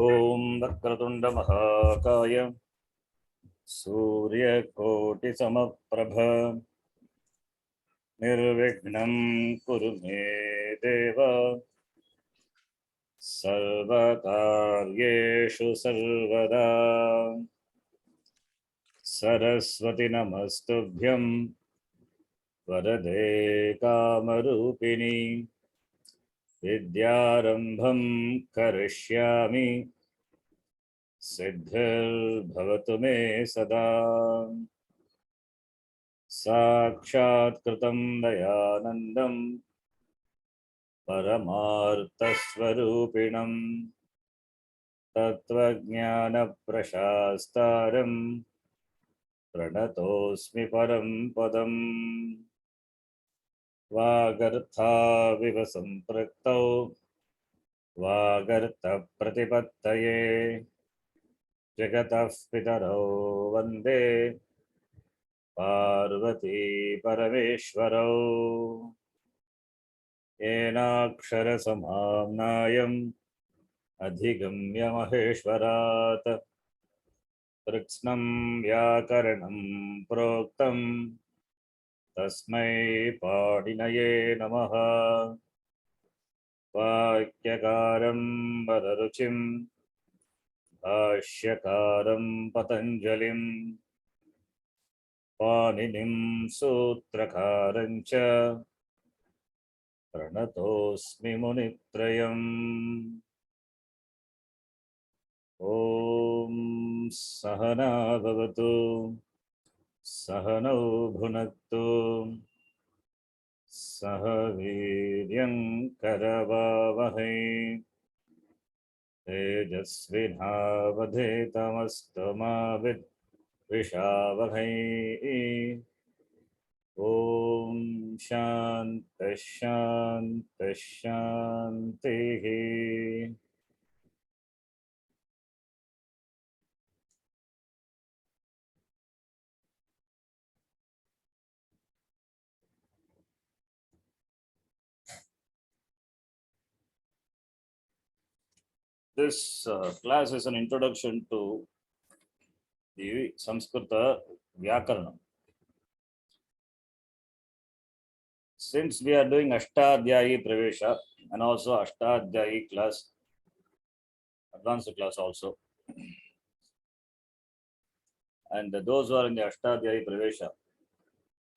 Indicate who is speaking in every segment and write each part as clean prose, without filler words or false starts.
Speaker 1: ओम वक्रतुंड महाकाय सूर्यकोटिसमप्रभ निर्विघ्नं कुरु मे देव सर्वकार्येषु सर्वदा। सरस्वती नमस्तुभ्यं वरदे कामरूपिणी विद्यारंभं करिष्यामि सिद्धिर्भवतु मे सदा। साक्षात्कृतं दयानन्दं परमार्थस्वरूपिणं तत्त्वज्ञानप्रशास्तारं प्रणतोऽस्मि परं पदम्। वागर्थाविव सम्पृक्तौ वागर्थप्रतिपत्तये जगतः पितरौ वन्दे पार्वती परमेश्वरौ। येनाक्षरसमाम्नायम् अधिगम्य महेश्वरात् कृत्स्नं व्याकरणं प्रोक्तं तस्मै पाणिनये नमः। वाक्यकारं वदरुचिं भाष्यकारं पतञ्जलिं पाणिनिं सूत्रकारं च प्रणतोऽस्मि मुनित्रयम्। ॐ सहना भवतु सहनौ भुनक्तु सह वीर्यं करवावहै तेजस्विनावधेतमस्तु मा विद्विषावहै। ॐ शान्तिः शान्तिः शान्तिः। This class is an introduction to the Sanskrita Vyakaranam. Since we are doing Ashtadhyayi Pravesha and also Ashtadhyayi class, advanced class also, and those who are in the Ashtadhyayi Pravesha,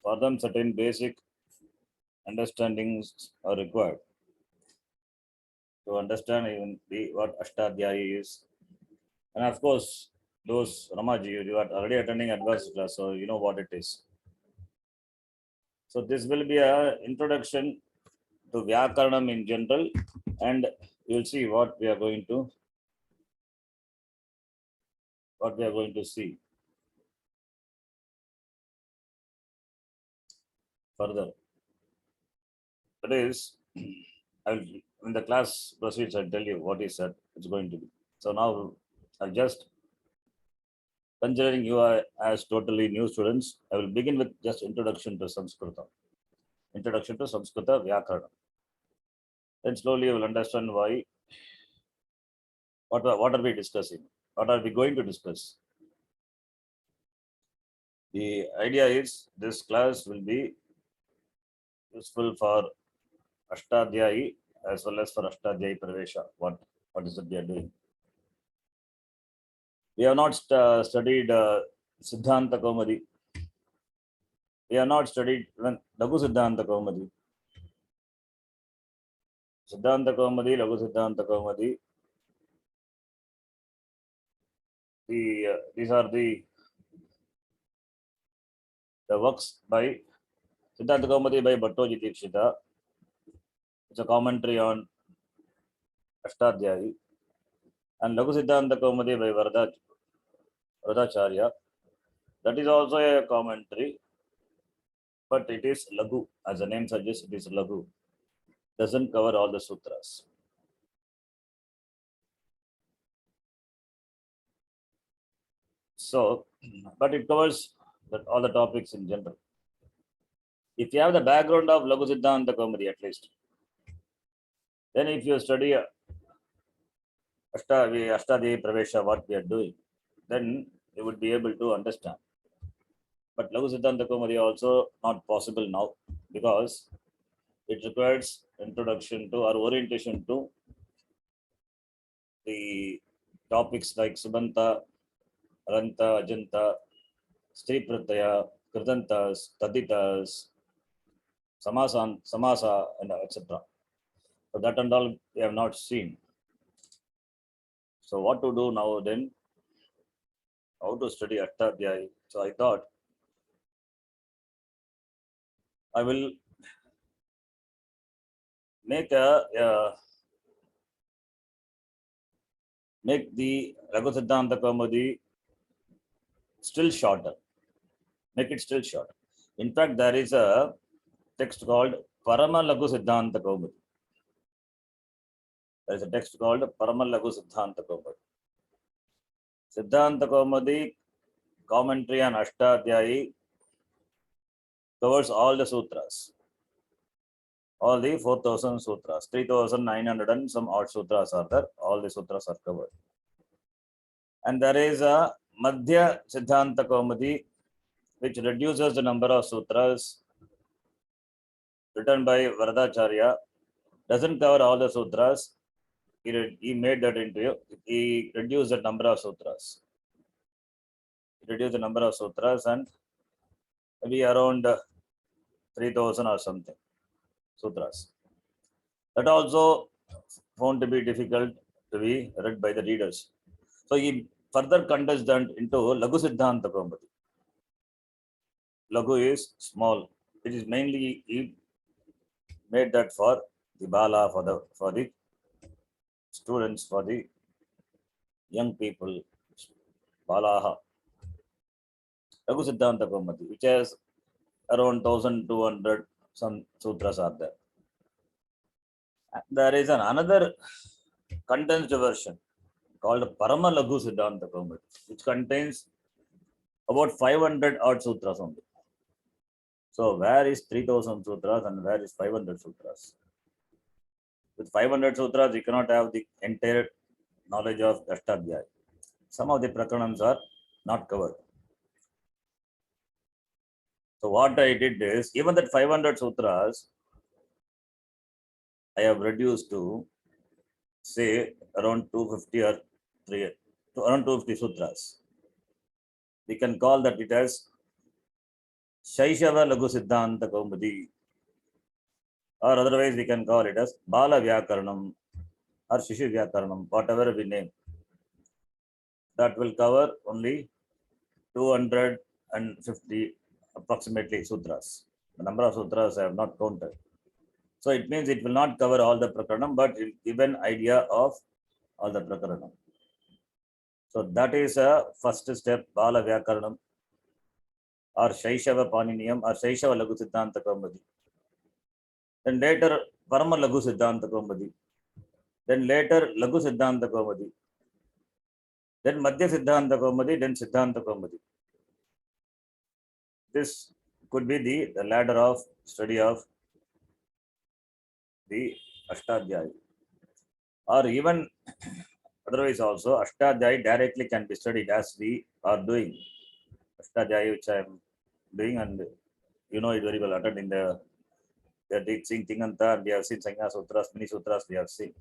Speaker 1: for them certain basic understandings are required to understand even what Ashtadhyayi is. And of course, those Ramaji, you are already attending advanced class, so you know what it is. So this will be a introduction to Vyakaranam in general, and you'll see what we are going to see further. That is, when the class proceeds, I'll tell you what is that it's going to be. So now I'll just, considering you are as totally new students, I will begin with just introduction to Sanskrita. Introduction to Sanskrita Vyakaranam. Then slowly you will understand why, what are we discussing? What are we going to discuss? The idea is this class will be useful for Ashtadhyayi as well as for Ashtadhyayi Pravesha. What is it we are doing? We have not studied Siddhanta Kaumadi. We have not studied even Laghu Siddhanta Kaumadi. Siddhanta Kaumadi, Laghu Siddhanta Kaumadi. These are the works by Siddhanta Kaumadi by Bhattoji Dikshita. It's a commentary on Ashtadhyayi. And Laghu Siddhanta Kaumadi by Varadacharya. That is also a commentary, but it is Laghu. As the name suggests, it is Laghu. Doesn't cover all the sutras. So, but it covers all the topics in general. If you have the background of Laghu Siddhanta Kaumadi at least, then if you study Ashtadhyayi Pravesha, what we are doing, then you would be able to understand. But Laghu Siddhanta Kaumudi also not possible now because it requires introduction to or orientation to the topics like Subanta, Aranta, Ajanta, Stri Pratyaya, Kritantas, Taditas, Samasa, and etc. So that and all we have not seen. So what to do now then? How to study Ashtadhyayi? So I thought I will make make the Laghu Siddhanta Kaumudi still shorter. Make it still shorter. In fact, there is a text called Parama Laghu Siddhanta Kaumudi. There is a text called Parama Laghu Siddhanta Kaumudi. Siddhanta Kaumudi commentary on Ashtadhyayi covers all the sutras. All the 4,000 sutras, 3,900 and some odd sutras are there. All the sutras are covered. And there is a Madhya Siddhanta Kaumudi, which reduces the number of sutras written by Varadacharya. Doesn't cover all the sutras. He made that into, he reduced the number of sutras. He reduced the number of sutras and maybe around 3,000 or something sutras. That also found to be difficult to be read by the readers. So he further condensed that into Laghu Siddhanta Kaumudi. Laghu is small. It is mainly he made that for the Bala, for the students, for the young people, Balaha. Laghu Siddhanta Kaumudi, which has around 1,200 some sutras are there. There is another condensed version called Parama Laghu Siddhanta Kaumudi, which contains about 500 odd sutras only. So where is 3,000 sutras and where is 500 sutras? With 500 sutras, you cannot have the entire knowledge of Ashtadhyayi. Some of the prakranams are not covered. So what I did is, even that 500 sutras, I have reduced to say around 250 or around 250 sutras. We can call that it as Shaishava Laghu Siddhanta Kaumudi, or otherwise we can call it as Bala Vyakaranam or Shishu Vyakaranam, whatever we name. That will cover only 250 approximately sutras. The number of sutras I have not counted. So it means it will not cover all the prakaranam, but it will give an idea of all the prakaranam. So that is a first step, Bala Vyakaranam or Shaishava Paniniyam or Shaishava Laghu Siddhanta Kaumudi. Then later Parama Laghu Siddhanta Kaumudi. Then later Laghu Siddhanta Kaumudi. Then Madhya Siddhanta Kaumudi, then Siddhanta Kaumudi. This could be the ladder of study of the Ashtadhyayi. Or even otherwise also, Ashtadhyayi directly can be studied as we are doing. Ashtadhyayi, which I am doing, and you know it very well, attending they are teaching Tinganta, and we have seen Sangha Sutras, many sutras we have seen.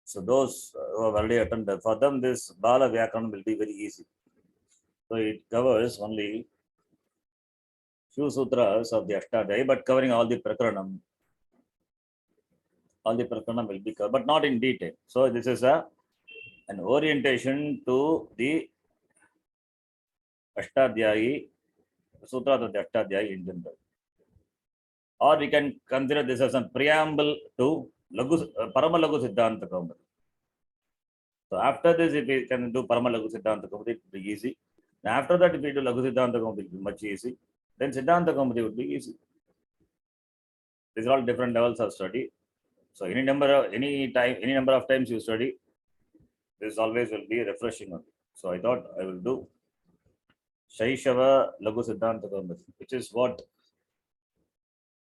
Speaker 1: So those who have already attended, for them this Bala Vyakaranam will be very easy. So it covers only few sutras of the Ashtadhyayi, but covering all the prakaranam. All the prakaranam will be covered, but not in detail. So this is an orientation to the Ashtadhyayi, sutras of the Ashtadhyayi in general. Or we can consider this as a preamble to Parama Laghu Siddhanta Kaumudi. So after this, if we can do Parama Laghu Siddhanta Kaumudi, it will be easy. And after that, if we do Laghu Siddhanta Kaumudi, it will be much easy. Then Siddhanta Kaumudi would be easy. These are all different levels of study. So any number of times you study, this always will be refreshing. So I thought I will do Shaishava Laghu Siddhanta Kaumudi, which is what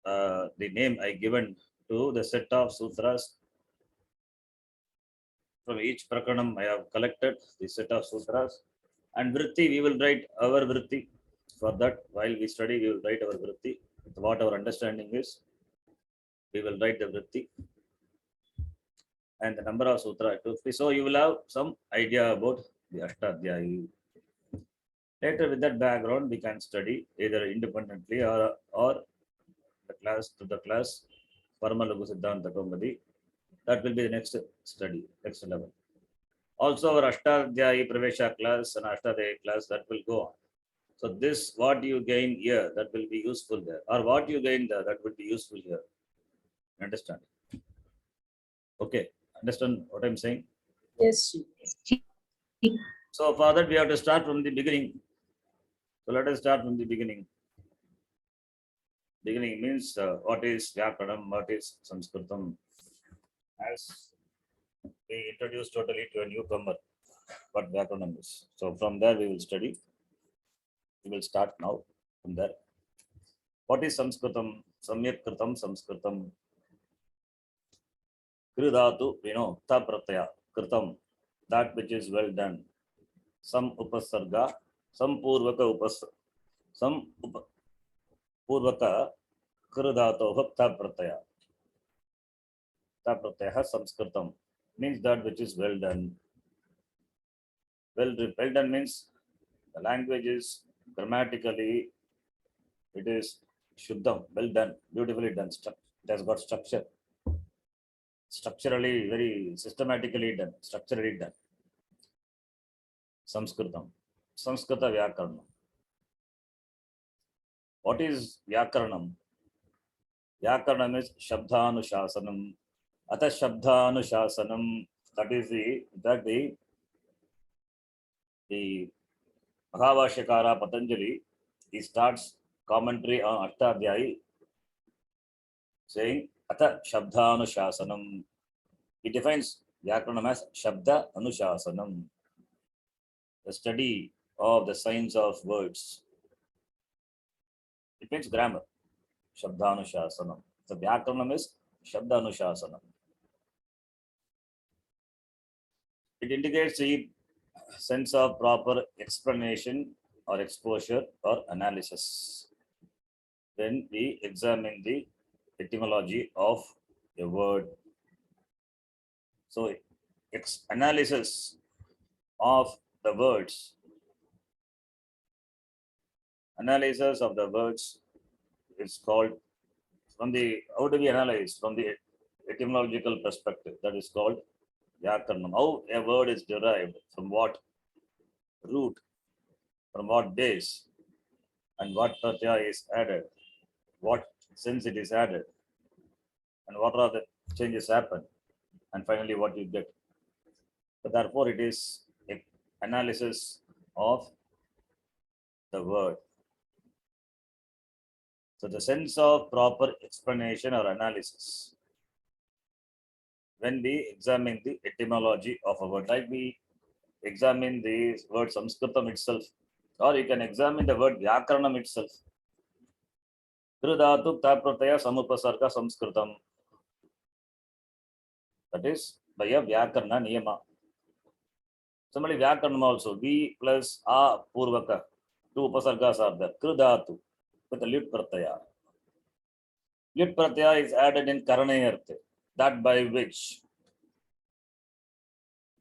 Speaker 1: the name I given to the set of sutras from each Prakaranam, I have collected the set of sutras. And Vritti, we will write our Vritti. For that, while we study, we will write our Vritti. What our understanding is, we will write the Vritti and the number of sutra 250. So you will have some idea about the Ashtadhyayi. Later, with that background, we can study either independently or the class to the class Paramalugu Siddhanta Kaumadi. That will be the next study, next level. Also, our Ashtadhyayi Pravesha class and Ashtadhyayi class, that will go on. So this, what you gain here, that will be useful there. Or what you gain there, that will be useful here. Understand? Okay. Understand what I'm saying?
Speaker 2: Yes.
Speaker 1: So for that, we have to start from the beginning. So let us start from the beginning. Beginning means what is Vyakaranam, what is Sanskritam. As we introduce totally to a newcomer what Vyakaranam is. So from there we will study. We will start now from there. What is Sanskritam? Samyak Kritam Sanskritam. Kridhatu, ta pratyaya, Kritam, that which is well done. Some upasarga, some purvaka some purvaka Kridhatu ta pratyaya. Ta pratyaya Sanskritam means that which is well done. Well done means the language is grammatically, it is Shuddham, well done, beautifully done. It has got structure. Structurally, very systematically done, structurally done. Sanskritam. Sanskrita Vyakaranam. What is Vyakaranam? Vyakaranam is Shabdhanushasanam. Ata Shabdhanushasanam. That is the Mahavashyakara Patanjali, he starts commentary on Ashtadhyayi saying Ata Shabdhanushasanam. He defines Vyakaranam as Shabda Anushasanam, the study of the science of words. It means grammar. Shabdanushasanam. The Vyakaranam is Shabdanushasanam. It indicates the sense of proper explanation or exposure or analysis when we examine the etymology of a word. So, analysis of the words. Analysis of the words is called, from the, how do we analyze from the etymological perspective? That is called Vyakaranam. How a word is derived, from what root, from what base, and what pratyaya is added, what sense it is added, and what are the changes happen, and finally what you get. So therefore, it is an analysis of the word. So the sense of proper explanation or analysis when we examine the etymology of a word, like we examine the word Sanskritam itself, or you can examine the word Vyakaranam itself. Kridhatu ta pratyaya samupasarga Sanskritam. That is by a Vyakarana niyama. Similarly, Vyakaranam also, V plus A purvaka, two upasargas are there. Kridhatu with a lit pratyaya. Lit pratyaya is added in Karanayarthe, that by which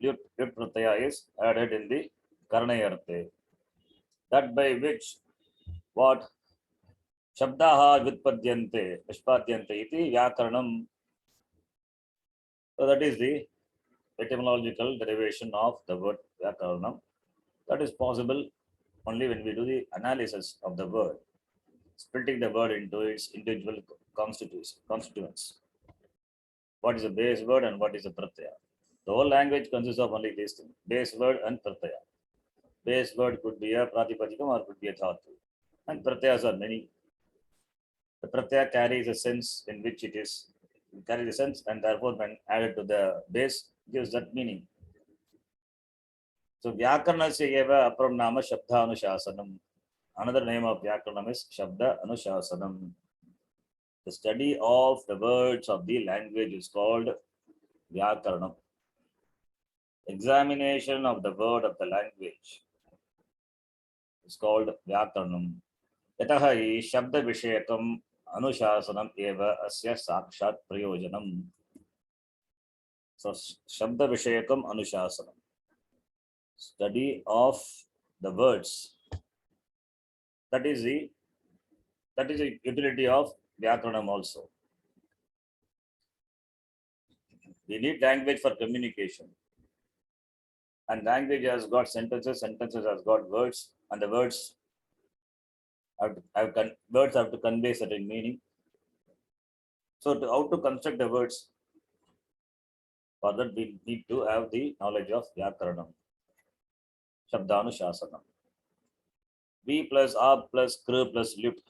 Speaker 1: lit pratyaya is added in the Karanayarthe, that by which what Shabdaha Vitpadyante, Nishpadyante iti Vyakaranam. So that is the etymological derivation of the word Vyakaranam. That is possible only when we do the analysis of the word, splitting the word into its individual constituents. What is a base word and what is a pratyaya? The whole language consists of only these things: base word and pratyaya. Base word could be a pratipadikam or could be a dhatu, and pratyayas are many. The pratyaya carries a sense in which it carries a sense, and therefore when added to the base gives that meaning. So Vyakaranasya eva aparam nama Shabda Anushasanam. Another name of Vyakaranam is Shabda Anushasanam. The study of the words of the language is called Vyakaranam. examination of the word of the language is called Vyakaranam. यतः हि शब्दविषयकम् अनुशासनम् एव अस्य साक्षात् प्रयोजनम्. So शब्दविषयकम् अनुशासनम्, study of the words, that is the utility of Vyakaranam also. We need language for communication, and language has got sentences, sentences has got words, and the words words have to convey certain meaning. So how to construct the words? For that we need to have the knowledge of Vyakaranam, Shabdanuशासनम. V plus A plus Kr plus Lut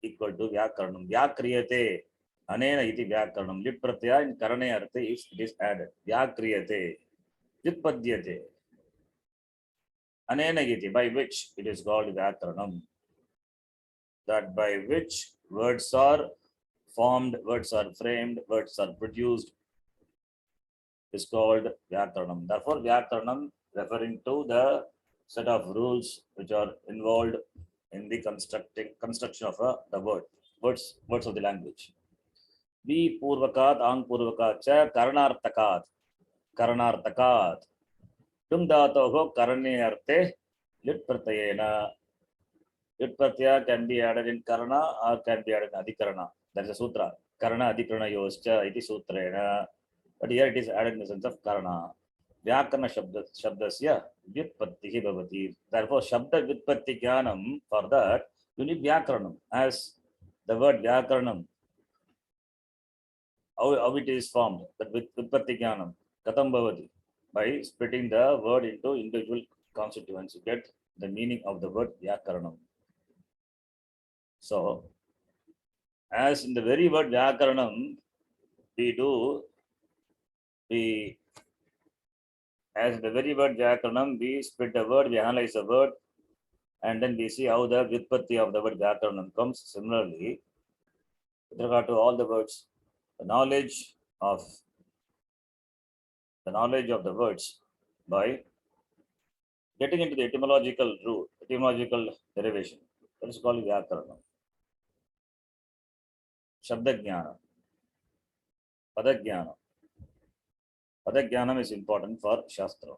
Speaker 1: equal to Vyakaranam. Vyakriyate anena iti Vyakaranam. Lit pratyaya in karane arthe it is added. Vyakriyate Vyutpadyate anena iti, by which it is called Vyakaranam. That by which words are formed, words are framed, words are produced is called Vyakaranam. Therefore, Vyakaranam referring to the set of rules which are involved in the construction of the words of the language. V Purvakat, Ang Purvakat, Cha Karanartakat, Tum Dhatoho Karane Arte, Lit Pratyayena. Lit Pratyaya can be added in Karana or can be added in Adhikarana. That is a sutra. Karana Adhikarana Yoscha, iti Sutrena. But here it is added in the sense of Karana. Vyakarana Shabdasya Vyutpattihi Bhavati. Therefore, Shabda Vyutpatti Jnanam, for that, you need Vyakaranam. As the word Vyakaranam, how it is formed, that with Vyutpatti Jnanam, Katam Bhavati. By splitting the word into individual constituents, you get the meaning of the word Vyakaranam. So, as in the very word Vyakaranam, as the very word Vyakaranam, we split the word, we analyze the word, and then we see how the Vyutpatti of the word Vyakaranam comes. Similarly, with regard to all the words, the knowledge of the words by getting into the etymological root, etymological derivation, that is called Vyakaranam. Shabdajnana, Padajnana. Padajnanam is important for Shastra.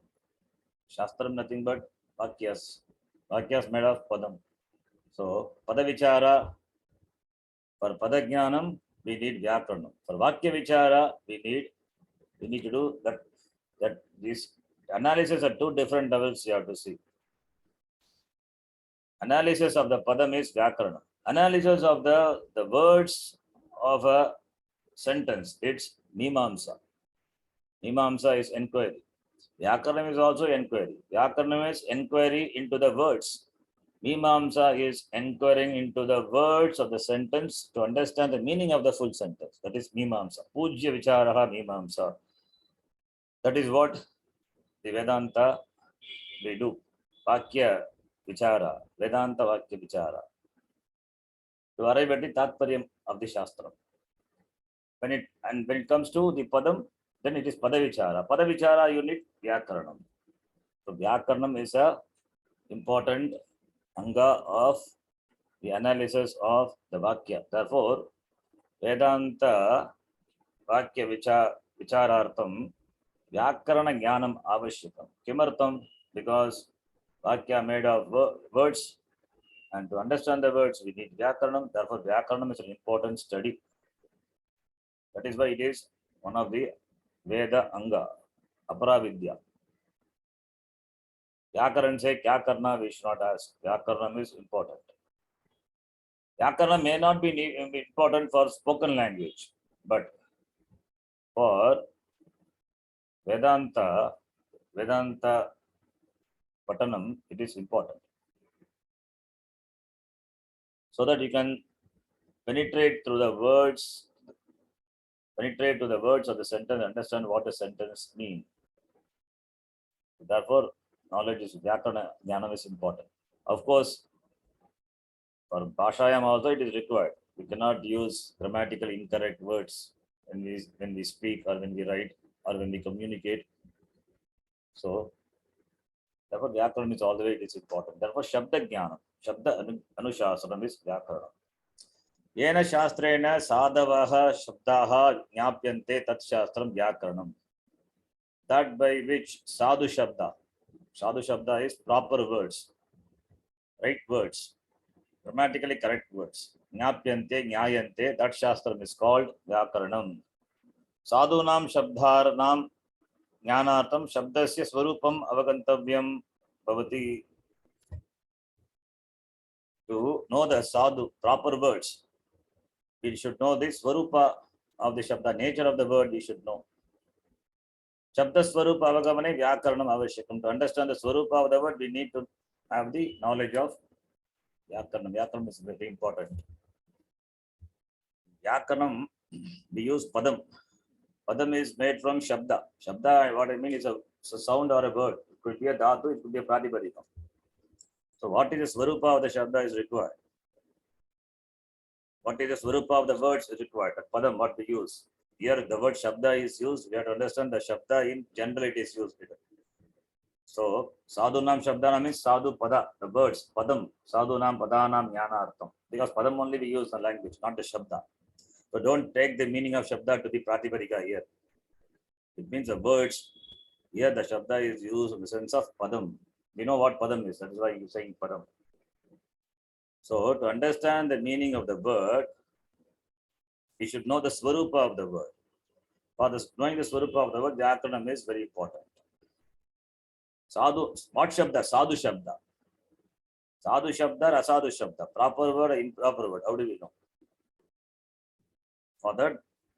Speaker 1: Shastram nothing but Vakyas. Vakyas made of Padam. So, Padavichara, for Padajnanam, we need Vyakaranam. For Vakya Vichara, we need to do that these analysis at two different levels you have to see. Analysis of the Padam is Vyakarana. Analysis of the words of a sentence, it's Mimamsa. Mimamsa is inquiry. Vyakaranam is also inquiry. Vyakaranam is inquiry into the words. Mimamsa is inquiring into the words of the sentence to understand the meaning of the full sentence. That is Mimamsa. Pujya Vicharaha Mimamsa. That is what the Vedanta we do. Vakya Vichara, Vedanta Vakya Vichara. To arrive at the Tatparyam of the Shastra. When it comes to the Padam, then it is Padavichara. Padavichara you need Vyakaranam. So Vyakaranam is a important anga of the analysis of the Vakya. Therefore, Vedanta Vakya Vicharartham Vyakarana Jnanam Avashyakam. Kimartham? Because Vakya made of words, and to understand the words we need Vyakaranam. Therefore, Vyakaranam is an important study. That is why it is one of the Veda Anga, Aparavidya. Vyakaran say Kya Karna, we should not ask. Vyakaranam is important. Vyakaranam may not be important for spoken language, but for Vedanta Patanam, it is important. So that you can penetrate to the words of the sentence, understand what the sentence means. Therefore, knowledge is Vyakarana Jnanam is important. Of course, for Bhashayam also it is required. We cannot use grammatically incorrect words when we speak or when we write or when we communicate. So, therefore, Vyakaranam is all the way it is important. Therefore, Shabda Jnanam, Shabda Anushasana is Vyakaranam. Yena Shastrena Sadavaha Shabdaha Jnapyante Tat Shastram Vyakaranam. That by which Sadhu Shabda is proper words, right words, grammatically correct words. Jnapyante, Jnayante, that Shastram is called Vyakaranam. Sadhunam Shabdharnam Jnanartam Shabdasya Swarupam Avagantavyam Bhavati. To know the sadhu, proper words, we should know the Swarupa of the Shabda, nature of the word we should know. Shabda Swarupa Avagamane Vyakaranam Avashakam. To understand the Swarupa of the word, we need to have the knowledge of Vyakaranam. Vyakaranam is very important. Vyakaranam, we use Padam. Padam is made from Shabda. Shabda, what I mean is a sound or a word. It could be a Dhatu, it could be a Pratipadikam. So what is the Swarupa of the Shabda is required. What is the Swarupa of the words is required. The Padam, what we use. Here the word Shabda is used. We have to understand the Shabda in general it is used. So Sadhunam Shabdanam means Sadhu Pada, the words. Padam, Sadhunam Padanam Jnana Artham. Because Padam only we use the language, not the Shabda. So don't take the meaning of Shabda to the Pratipadika here. It means the words. Here the Shabda is used in the sense of Padam. We know what Padam is. That is why you're saying Padam. So to understand the meaning of the word, we should know the Swarupa of the word. For knowing the Swarupa of the word, Vyakaranam is very important. Sadhu, what Shabda? Sadhu Shabda. Sadhu Shabda or Asadhu Shabda. Proper word or improper word. How do we know? For that,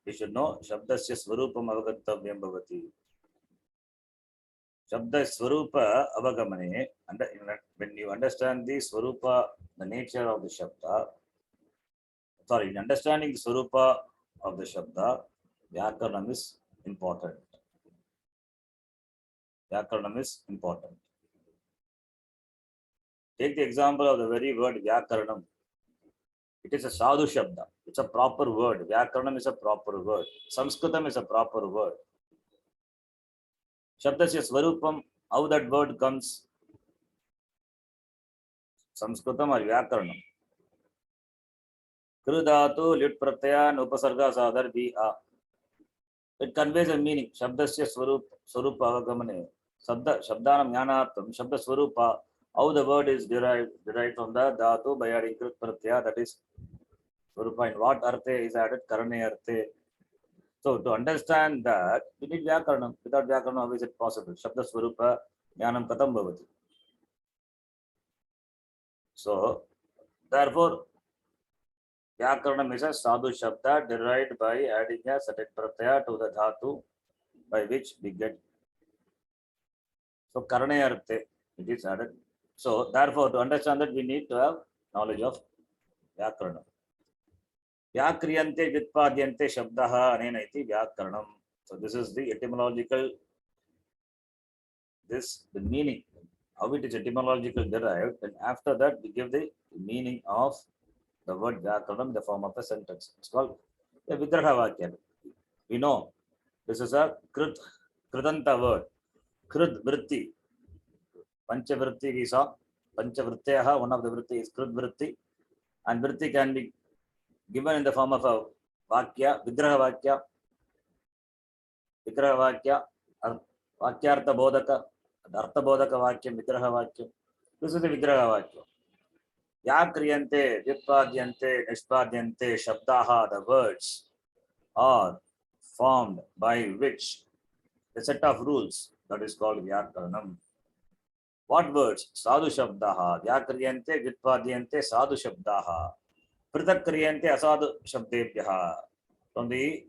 Speaker 1: we should know Shabdasya Swarupam Avagantavyam Bhavati. Shabda Swarupa Avagamane. When you understand the Swarupa, the nature of the Shabda, in understanding the Swarupa of the Shabda, Vyakaranam is important. Vyakaranam is important. Take the example of the very word Vyakaranam. It is a Sadhu Shabda. It's a proper word. Vyakaranam is a proper word. Sanskritam is a proper word. Shabdasya Swarupam, how that word comes? Sanskritam or Vyakaranam. Krudatu lit pratyaya upasarga sadhar va. It conveys a meaning. Shabdasya Swarupa Avagamane. Shabdanam Jnanartham. Shabda Swarupa. How the word is derived from the dhatu by adding krit pratyaya, that is Swarupa. In what arthe is added? Karane arthe. So to understand that, we need Vyakaranam. Without Vyakaranam, how is it possible? Shabda Swarupa Jnanam Katam Bhavati. So therefore, Vyakaranam is a Sadhu Shabda derived by adding a certain pratyaya to the dhatu by which we get. So Karane arthe, it is added. So therefore, to understand that, we need to have knowledge of Vyakaranam. Vyakriyante Vitpadyante Shabdaha Anena iti Vyakaranam. So this is the etymological, the meaning, how it is etymological derived, and after that we give the meaning of the word Vyakaranam in the form of a sentence. It's called a Vigraha Vakya. We know this is a Kridanta word. Krid Vritti. Panchavritti we saw. Panchavrityaha, one of the Vritti is Krid Vritti. And Vritti can be given in the form of a Vakya, Vigraha Vakya. Vigraha Vakya, Vakyartha Bodhaka, Artha Bodhaka Vakyam, Vigraha Vakyam. This is the Vigraha Vakya. Yakriyante, Vyutpadyante, Nishpadyante, Shabdaha, the words are formed by which a set of rules, that is called Vyakaranam. What words? Sadhu Shabdaha, Vyakriyante, Vyutpadyante, Sadhu Shabdaha, Pritakriyante, Asadhu Shabdebhyaha. From the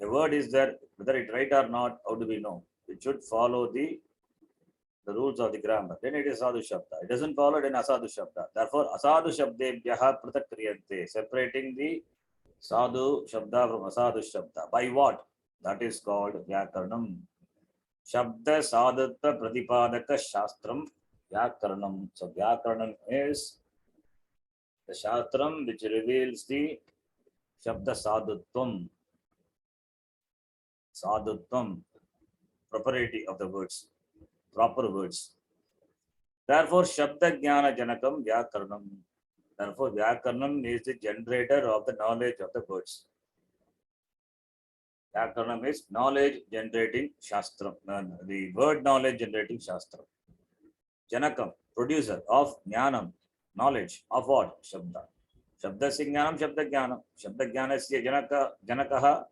Speaker 1: word is there, whether it right or not, how do we know? It should follow the rules of the grammar. Then it is Sadhu Shabda. It doesn't follow it in Asadhu Shabda. Therefore, Asadhu Shabdebhyaha Pritakriyante, separating the Sadhu Shabda from Asadhu Shabda. By what? That is called Vyakaranam. Shabda Sadhatva Pratipadaka Shastram Vyakaranam. So Vyakaranam is the Shastram which reveals the Shabda Sadhutvam. Sadhutvam, propriety of the words. proper words. Therefore, Shabda Jnana Janakam Vyakaranam. Therefore, Vyakaranam is the generator of the knowledge of the words. Vyakaranam is knowledge generating Shastram, the word knowledge generating Shastram. Janakam, producer of Jnanam, knowledge of what? Shabda. Shabdasya Jnanam, Shabda Jnanam. Shabda Jnanasya Janakaha,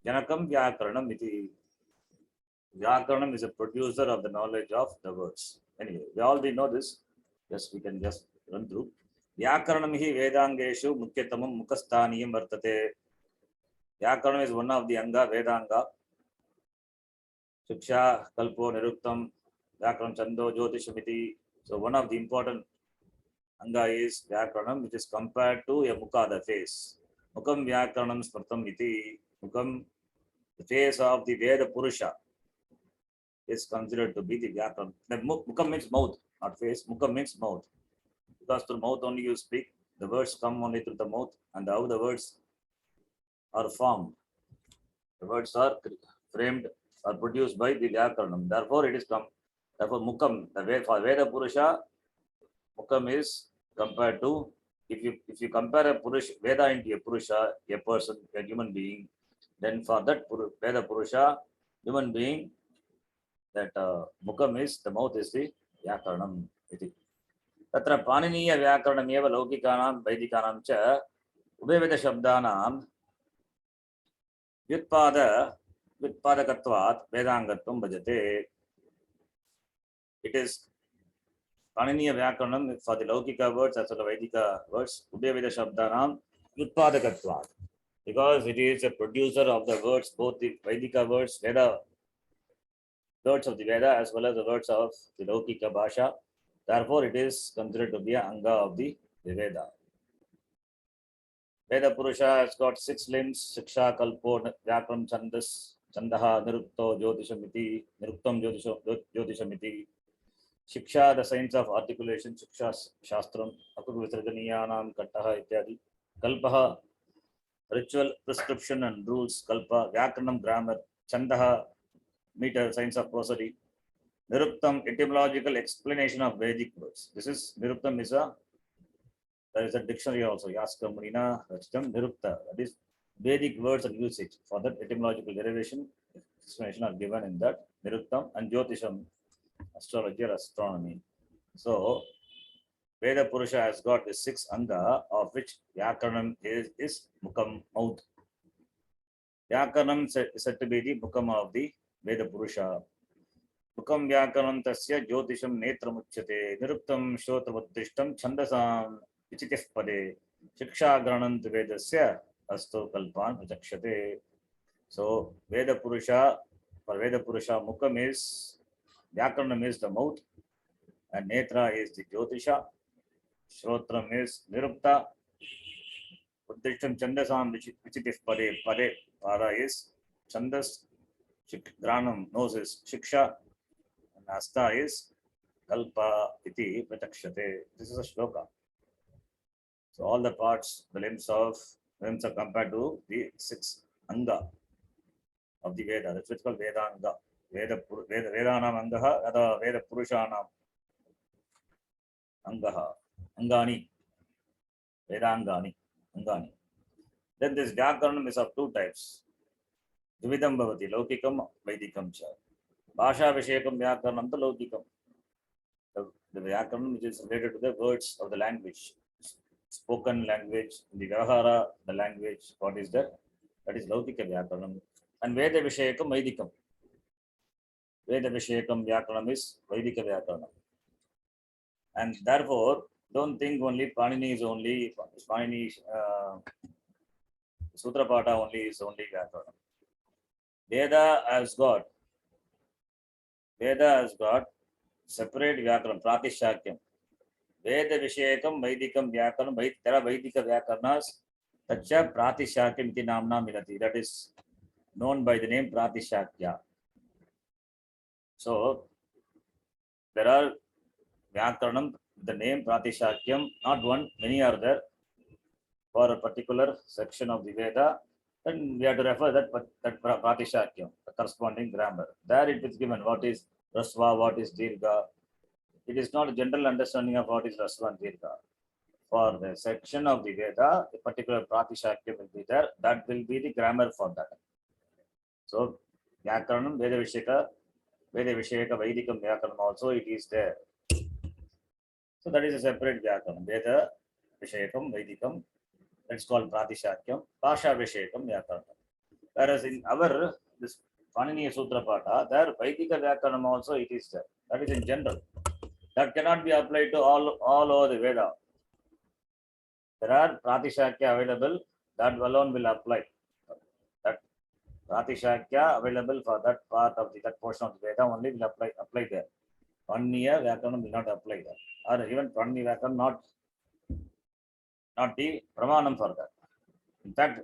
Speaker 1: Janakam Vyakaranam iti. Vyakaranam is a producer of the knowledge of the words. Anyway, we already know this. Yes, we can just run through. Vyakaranam hi Vedangeshu Mukyatamam Mukasthaniyam Vartate. Vyakaranam is one of the Anga, Vedanga. Shiksha, Kalpo, Niruktam, Vyakaranam, Chando, Jyotishamiti. So one of the important Anga is Vyakaranam, which is compared to a Mukha, the face. Mukam Vyakaranam Smartam iti. Mukam, the face of the Veda Purusha, is considered to be the Vyakaranam. The Mukam means mouth, not face. Mukam means mouth. Because through mouth only you speak, the words come only through the mouth, and how the words are formed. The words are framed or produced by the Vyakaranam. Therefore, it is therefore Mukam, the way for Veda Purusha, Mukam is compared to, if you compare a Purusha, Veda into a Purusha, a person, a human being, then for that Veda Purusha, human being, that Mukam is, the mouth is the Vyakaranam. तत्र पाणिनीय व्याकरणमेव लौकिकानां वैदिकानां च उभयविधशब्दानां व्युत्पादकत्वात् वेदांगत्वं भजते. It is Paniniya Vyakaranam for the Laukika words as well as Vedika words, Ubhayavida Shabdanam Utpadakatvat. Because it is a producer of the words, both the Vedika words, Veda, words of the Veda as well as the words of the Laukika Bhasha. Therefore, it is considered to be an Anga of the Veda. Veda Purusha has got 6 limbs: Shiksha, Kalpo, Vyakaram, Chandas, Chandaha, Nirukto, Jyotishamiti, Niruktam, Jyotishamiti. Shiksha, the science of articulation, Shiksha, Shastram, Apur Visarjaniyanam, Kattaha, Ityadi. Kalpaha, ritual, prescription and rules, Kalpa, Vyakaranam, grammar, Chandaha, meter, science of prosody. Niruktam, etymological explanation of Vedic words. This is Niruktam is there is a dictionary also, Yaska Munina Rachitam Nirukta. That is Vedic words and usage. For that etymological derivation, explanation are given in that Niruktam, and Jyotisham, astrology or astronomy. So Veda Purusha has got the 6 Anga, of which Vyakaranam is Mukam, mouth. Vyakaranam is said to be the Mukam of the Veda Purusha. Mukam Vyakaranam tasya Jyotisham Netramuchyate, Niruktam Shrotramuddishtam Chandasam Vichitif Pade, Shiksha Granant Vedasya Asto Kalpan Prajakshate. So Veda Purusha, for Veda Purusha, Mukam is, Vyakaranam is the mouth, and Netra is the Jyotisha, Shrotram is Nirukta, Uddishtam Chandasam Vichitif Pade, Pade, Para is Chandas, Granam, nose is Shiksha, and Asta is Kalpa iti Pratakshate. This is a shloka. So all the parts, the limbs are compared to the 6 Anga of the Veda. That's what's called Vedanga. Vedanam Angaha, Veda Purushanam Angaha, Angani, Vedangani, Angani. Then this Vyakaranam is of 2 types. Dvidam Bhavati, Laukikam, Vaidikam cha. Bhasha Vishekam Vyakaranam to Laukikam. The Vyakaranam which is related to the words of the language, spoken language, the Vyavahara, the language, what is that? That is Laukika Vyakaranam. And Veda Vishekam Vaidikam. Veda Vishekam Vyakaranam is Vaidika Vyakaranam. And therefore, don't think only Panini is only, Panini, Sutrapata only is only Vyakaranam. Veda has got separate Vyakaranam, Pratishakyam. Veda Vishekam Vaidikam Vyakaranam, there are Vaidika Vyakaranas, Tacha Pratishakyam iti namna milati. That is known by the name Pratishakya. So there are Vyakaranam, the name Pratishakyam, not one, many are there for a particular section of the Veda. Then we have to refer that Pratishakyam, the corresponding grammar. There it is given what is Rasva, what is Dirgha. It is not a general understanding of what is Rasva and Dirgha. For the section of the Veda, a particular Pratishakyam will be there. That will be the grammar for that. So, Vyakaranam, Veda Visheka, Vaidikam Vyakaranam also it is there. So that is a separate Vyakaranam. Veda Vishekam, Vaidikam, that's called Pratishakyam, Pasha Vishekam Vyakaranam. Whereas in our this Paniniya Sutra Pata, there Vaidika Vyakaranam also it is there. That is in general. That cannot be applied to all over the Veda. There are Pratishakya available, that alone will apply. That Pratishakya available for that part of that portion of the Veda only will apply there. Paniya Vyakaranam will not apply there. Or even Paniya Vyakaranam not the Pramanam for that. In fact,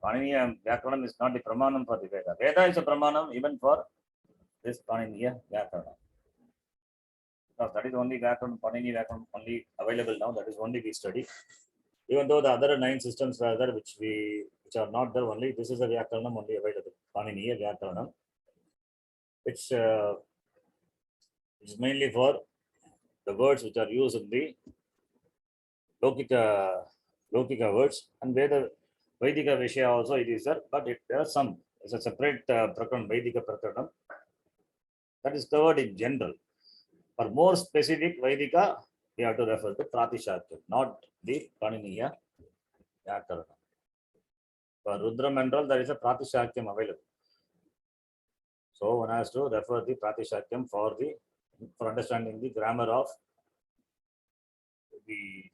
Speaker 1: Paniniya Vyakaranam is not the Pramanam for the Veda. Veda is a Pramanam even for this Paniniya Vyakaranam. Because that is only Vyakaranam, Paniniya Vyakaranam only available now. That is only we study. Even though the other 9 systems were there, which are not there only, this is a Vyakaranam only available. Paniniya Vyakaranam, which is mainly for the words which are used in the Lokika words, and Vedika Vishaya also it is there, but there are some. It's a separate Prakaranam, Vedika Prakaranam, that is covered in general. For more specific Vedika, we have to refer to Pratishakyam, not the Paniniya Vyakaranam. For Rudra Mandal, there is a Pratishakyam available. So one has to refer the Pratishakyam for understanding the grammar of the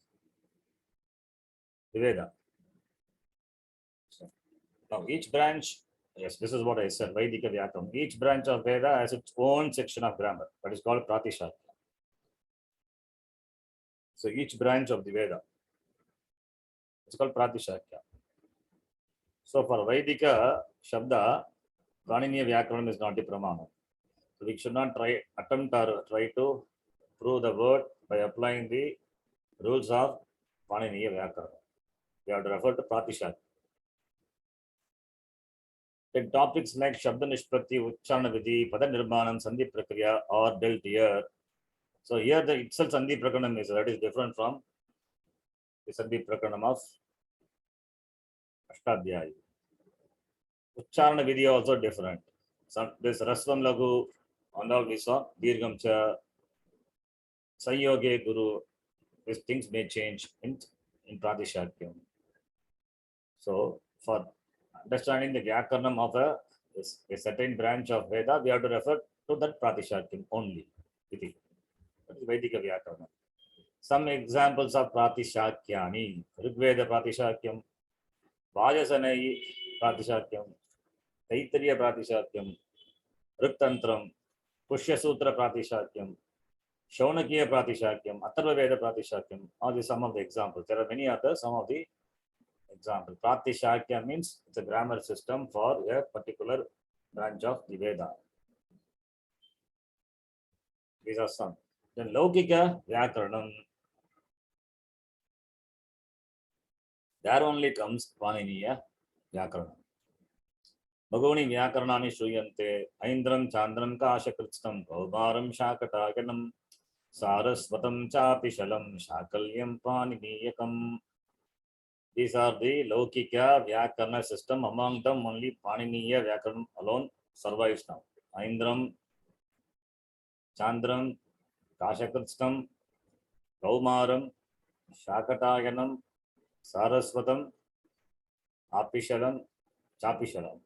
Speaker 1: Veda. So now each branch, yes, this is what I said, Vaidika Vyakaranam. Each branch of Veda has its own section of grammar, that is called Pratishakyam. So each branch of the Veda, it's called Pratishakyam. So for Vaidika Shabda, Paniniya Vyakaranam is not the Pramana. So we should not try to prove the word by applying the rules of Paniniya Vyakaranam. We have to refer to Pratishakyam. Then topics like Shabda Nishprati, Uchcharana Vidhi, Pada Nirmanam, Sandhi Prakriya are dealt here. So here the itself Sandhi Prakaranam is that is different from the Sandhi Prakaranam of Ashtadhyayi. Uchcharana Vidhi also different. This Rasvam Lagu, and all we saw, Dirgham Cha, Sanyoge Guru, these things may change in Pratishakyam. So for understanding the Vyakaranam of a certain branch of Veda, we have to refer to that Pratishakyam only. That is Vedika Vyakaranam. Some examples of Pratishakyani: Rigveda Pratishakyam, Vajasanayi Pratishakyam, Taittiriya Pratishakyam, Riktantram, Pushya Sutra Pratishakyam, Shaunakiya Pratishakyam, Atharva Veda Pratishakyam. All these some of the examples. There are many others, some of the example. Pratishakya means it's a grammar system for a particular branch of the Veda. These are some. Then Laukika Vyakaranam. There only comes Paniniya Vyakaranam. Bhagavani Vyakaranani Shruyante, Aindram Chandram Kashakritstam, Kaumaram Shakataganam, Sarasvatam Chapishalam, Shakalyam Paniniyakam. These are the Laukika Vyakarana system. Among them, only Paniniya Vyakaranam alone survives now. Aindram, Chandram, Kashakritstam, Kaumaram, Shakatayanam, Sarasvatam, Apishalam, Chapishalam,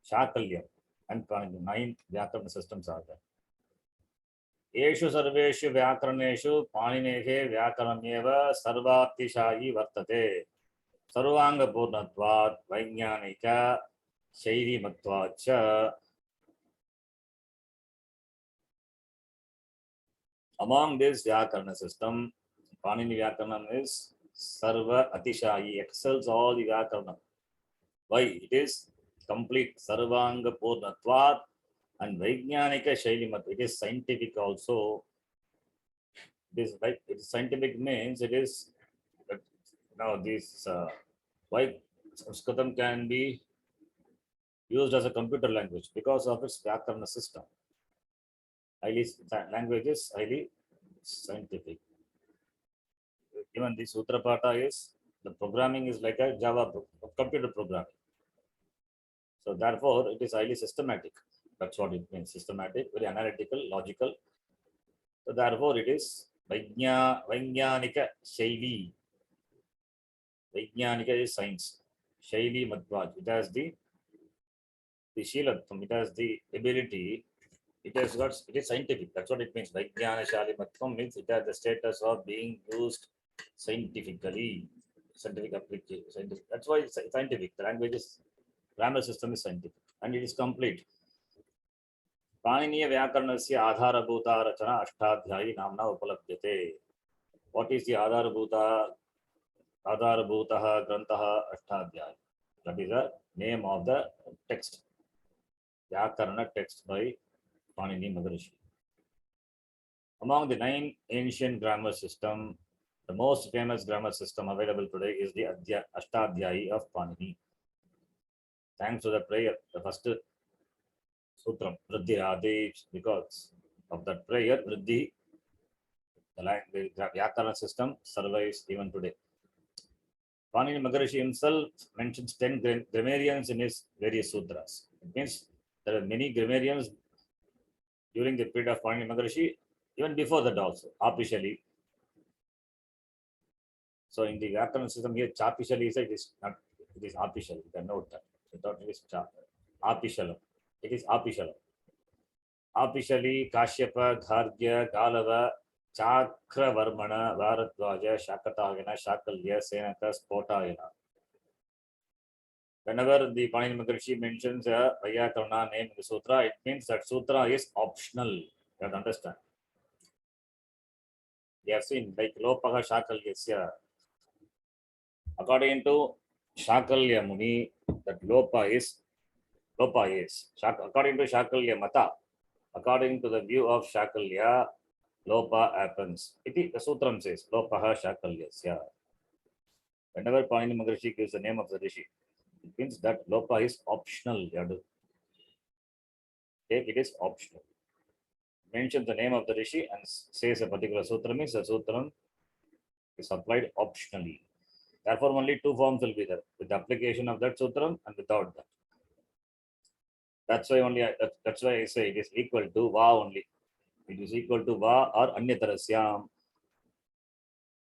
Speaker 1: Shakalyam, and Panini. 9 Vyakarana systems are there. Eshu sarveshu Vyakaraneshu Paninehe Vyakaraneva Sarvatishayi Vartate. Sarvanga Purnatvat Vaijnanika Shairi Matvacha. Among this Vyakarana system, Panini Vyakaranam is Sarva Atishayi, excels all the Vyakaranam. Why? It is complete Sarvanga Purnatvat and Vaijnanika Shailimat. It is scientific also. This like it is scientific means it is now this why Sanskritam can be used as a computer language because of its Vyakarana system. Language is highly scientific. Even the Sutrapata is, the programming is like a Java computer programming. So therefore, it is highly systematic. That's what it means. Systematic, very analytical, logical. So therefore, it is Vaigyanika Shaili. Vaigyanika is science. Shaili Madhvaj. It has the Shilatvam, it has the ability, it is scientific. That's what it means. Vaijnana Shali Matvam means it has the status of being used scientifically. Scientific application. Scientific. That's why it's scientific. The language is, grammar system is scientific. And it is complete. पाणिनीय व्याकरणस्य आधारभूता रचना अष्टाध्यायी नाम्ना उपलभ्यते. What is the आधारभूतः ग्रन्थः Ashtadhyayi? That is the name of the text. Vyakarana text by Panini Maharishi. Among the 9 ancient grammar systems, the most famous grammar system available today is the Ashtadhyayi of Panini. Thanks to the prayer, the first sutram, Vriddhi Adesh, because of that prayer, Vriddhi, the Vyakarana system survives even today. Panini Maharishi himself mentions 10 grammarians in his various sutras. It means there are many grammarians during the period of Panini Maharishi, even before that also, officially. So in the Vyakarana system here, Chapishali is, it is not, it is official. You can note that. Without it is official. It is official. Officially, Kashyapa, Ghargya, Galava, Chakravarmana, Bharadwaja, Shakatayana, Shakalya, Senaka, Spotayana. Whenever the Panini Maharishi mentions a Vyakarana name in the sutra, it means that sutra is optional. You have to understand. We have seen like Lopaha Shakalyasya. According to Shakalya Muni, that Lopa is. According to Shakalya Mata, according to the view of Shakalya, Lopa happens. The Sutram says, Lopaha Shakalyasya. Whenever Panini Maharishi gives the name of the Rishi, it means that Lopa is optional. You have to take it is optional. Mention the name of the Rishi and says a particular Sutra means the Sutram is applied optionally. Therefore, only 2 forms will be there, with the application of that Sutram and without that. That's why I say it is equal to Va only. It is equal to Va or Anyatarasyam.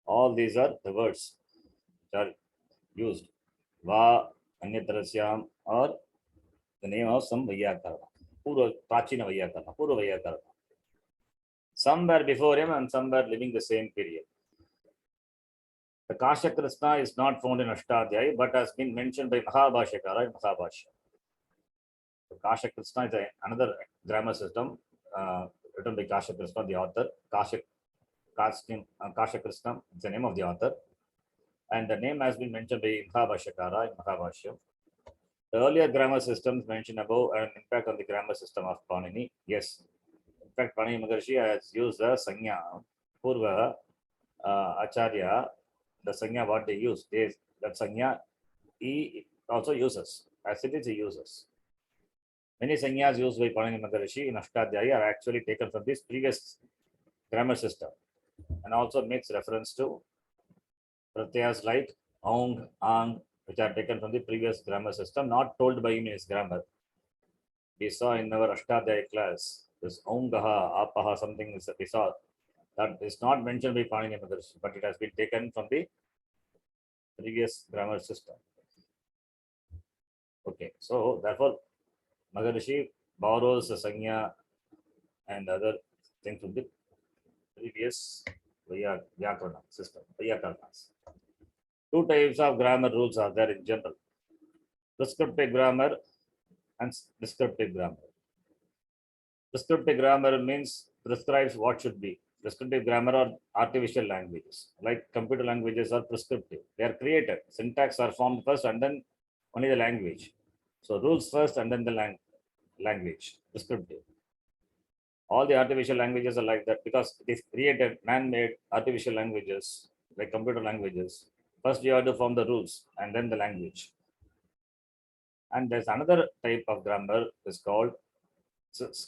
Speaker 1: All these are the words which are used. Va, Anyatarasyam, or the name of some Vyakarana. Prachina Vyakarana, Purva Vyakarana. Some were before him and some were living the same period. The Kasha Krishna is not found in Ashtadhyayi but has been mentioned by Mahabhashyakara in Mahabhashya. Kasha Krishna is another grammar system written by Kasha Krishna, the author. Kasha Krishna is the name of the author. And the name has been mentioned by Mahabhashyakara in Mahabhashya. The earlier grammar systems mentioned above and impact on the grammar system of Panini. Yes. In fact, Panini Maharishi has used the Sanya, Purva, Acharya, the Sanya what they use. That Sanya he also uses. As it is, he uses. Many sanyas used by Panini Maharishi in Ashtadhyayi are actually taken from this previous grammar system and also makes reference to pratyas like Aung, Ang, which are taken from the previous grammar system, not told by him in his grammar. We saw in our Ashtadhyayi class, this Aungaha, Apaha, something we saw that is not mentioned by Panini Maharishi, but it has been taken from the previous grammar system. Okay, so therefore, Maharishi borrows the Sanya and other things from the previous Vyakarana system, Vyakaranas. 2 types of grammar rules are there in general: prescriptive grammar and descriptive grammar. Prescriptive grammar means prescribes what should be. Prescriptive grammar are artificial languages, like computer languages are prescriptive. They are created. Syntax are formed first and then only the language. So rules first and then the language, prescriptive. All the artificial languages are like that because it is created, man-made artificial languages, like computer languages. First you have to form the rules and then the language. And there's another type of grammar is called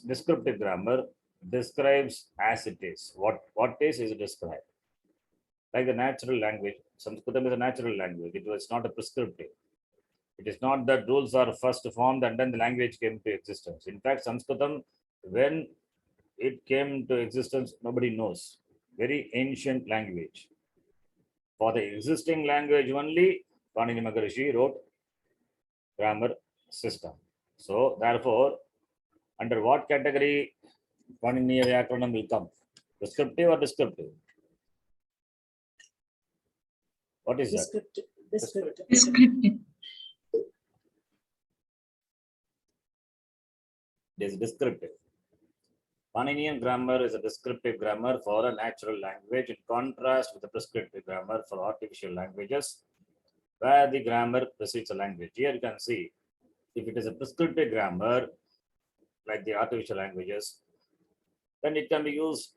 Speaker 1: descriptive grammar. describes as it is. What is described. Like the natural language, Sanskritam is a natural language. It was not a prescriptive. It is not that rules are first formed and then the language came to existence. In fact, Sanskritam, when it came to existence, nobody knows. Very ancient language. For the existing language only, Panini Maharishi wrote grammar system. So, therefore, under what category Panini Vyakaranam will come? Prescriptive or descriptive? What is that?
Speaker 2: Descriptive.
Speaker 3: Descriptive.
Speaker 1: It is descriptive. Paninian grammar is a descriptive grammar for a natural language in contrast with the prescriptive grammar for artificial languages, where the grammar precedes a language. Here you can see, if it is a prescriptive grammar, like the artificial languages, then it can be used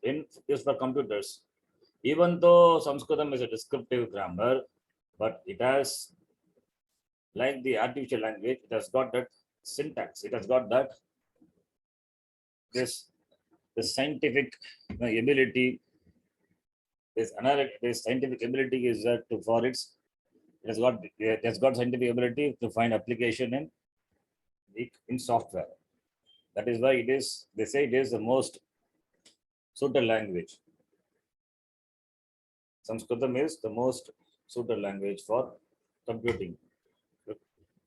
Speaker 1: for computers. Even though Sanskritam is a descriptive grammar, but it has, like the artificial language, it has got that syntax. It has got that the scientific ability. This scientific ability is that it has got scientific ability to find application in software. That is why they say it is the most suited language. Sanskritam is the most suited language for computing,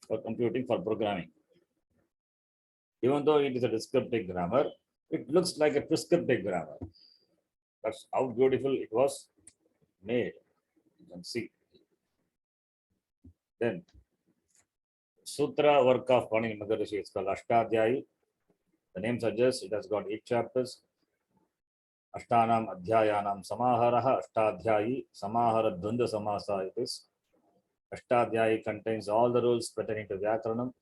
Speaker 1: for programming. Even though it is a descriptive grammar, it looks like a prescriptive grammar. That's how beautiful it was made. You can see. Then, Sutra work of Panini Maharishi is called Ashtadhyayi. The name suggests it has got 8 chapters. Ashtanam Adhyayanam Samaharaha Ashtadhyayi Samahara Dvandva Samasa it is. Ashtadhyayi contains all the rules pertaining to Vyakaranam,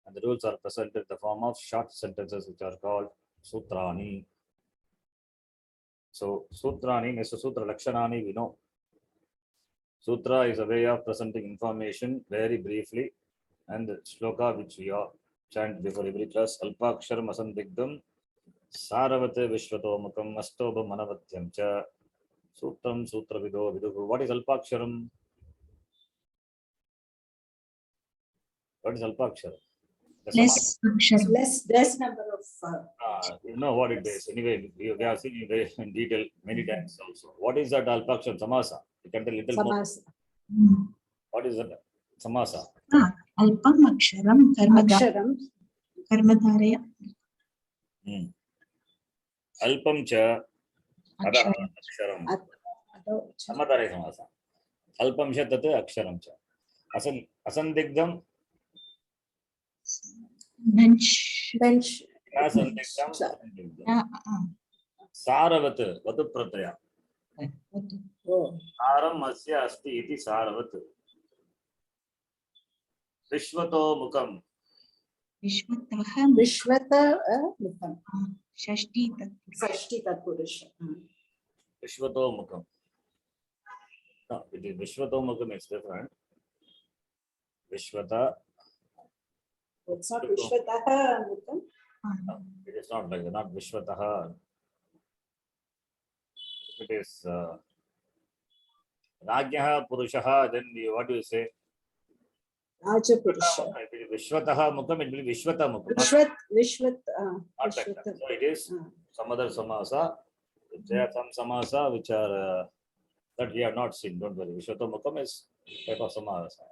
Speaker 1: and the rules are presented in the form of short sentences which are called Sutrani. So, Sutrani, Mr. Sutra Lakshanani, we know. Sutra is a way of presenting information very briefly, and the shloka which we are chant before every class, Alpaksharam Asandigdam Saravate Vishwatomukam Astobam Manavatyam Cha Sutram Sutra Vido Viduhu. What is Alpaksharam? What is Alpaksharam?
Speaker 2: Less number of.
Speaker 1: You know what it is. Anyway, we have seen it in detail many times also. What is that Alpaksharam? Samasa. You can tell a little
Speaker 2: Samasa.
Speaker 1: more. What is that? Samasa.
Speaker 3: Alpam aksharam karmadharaya.
Speaker 1: Alpam cha ada aksharam. Samadharaya samasa. Alpam cha tat aksharam cha. Asandigdam.
Speaker 3: Bench.
Speaker 1: Asandigdam. Saravat. Vadu prataya. Saram asya asti iti saravat. Vishwato mukam.
Speaker 2: Vishwata mukam.
Speaker 3: Shashti
Speaker 2: Tatpurusha.
Speaker 1: Vishwato mukam. No, it is Vishwato mukam is different. Vishwata.
Speaker 2: It's not Vishwataha mukam.
Speaker 1: No, it is not like that, not Vishwataha. It is Rajyaha Purushaha, then what do you say?
Speaker 2: Raja Purusha.
Speaker 1: If it is Vishwataha Mukam, it will be Vishwata Mukam.
Speaker 2: Vishwat.
Speaker 1: Not like that. So it is some other samasa. There are some samasa which are that we have not seen. Don't worry. Vishwata Mukam is type of samasa.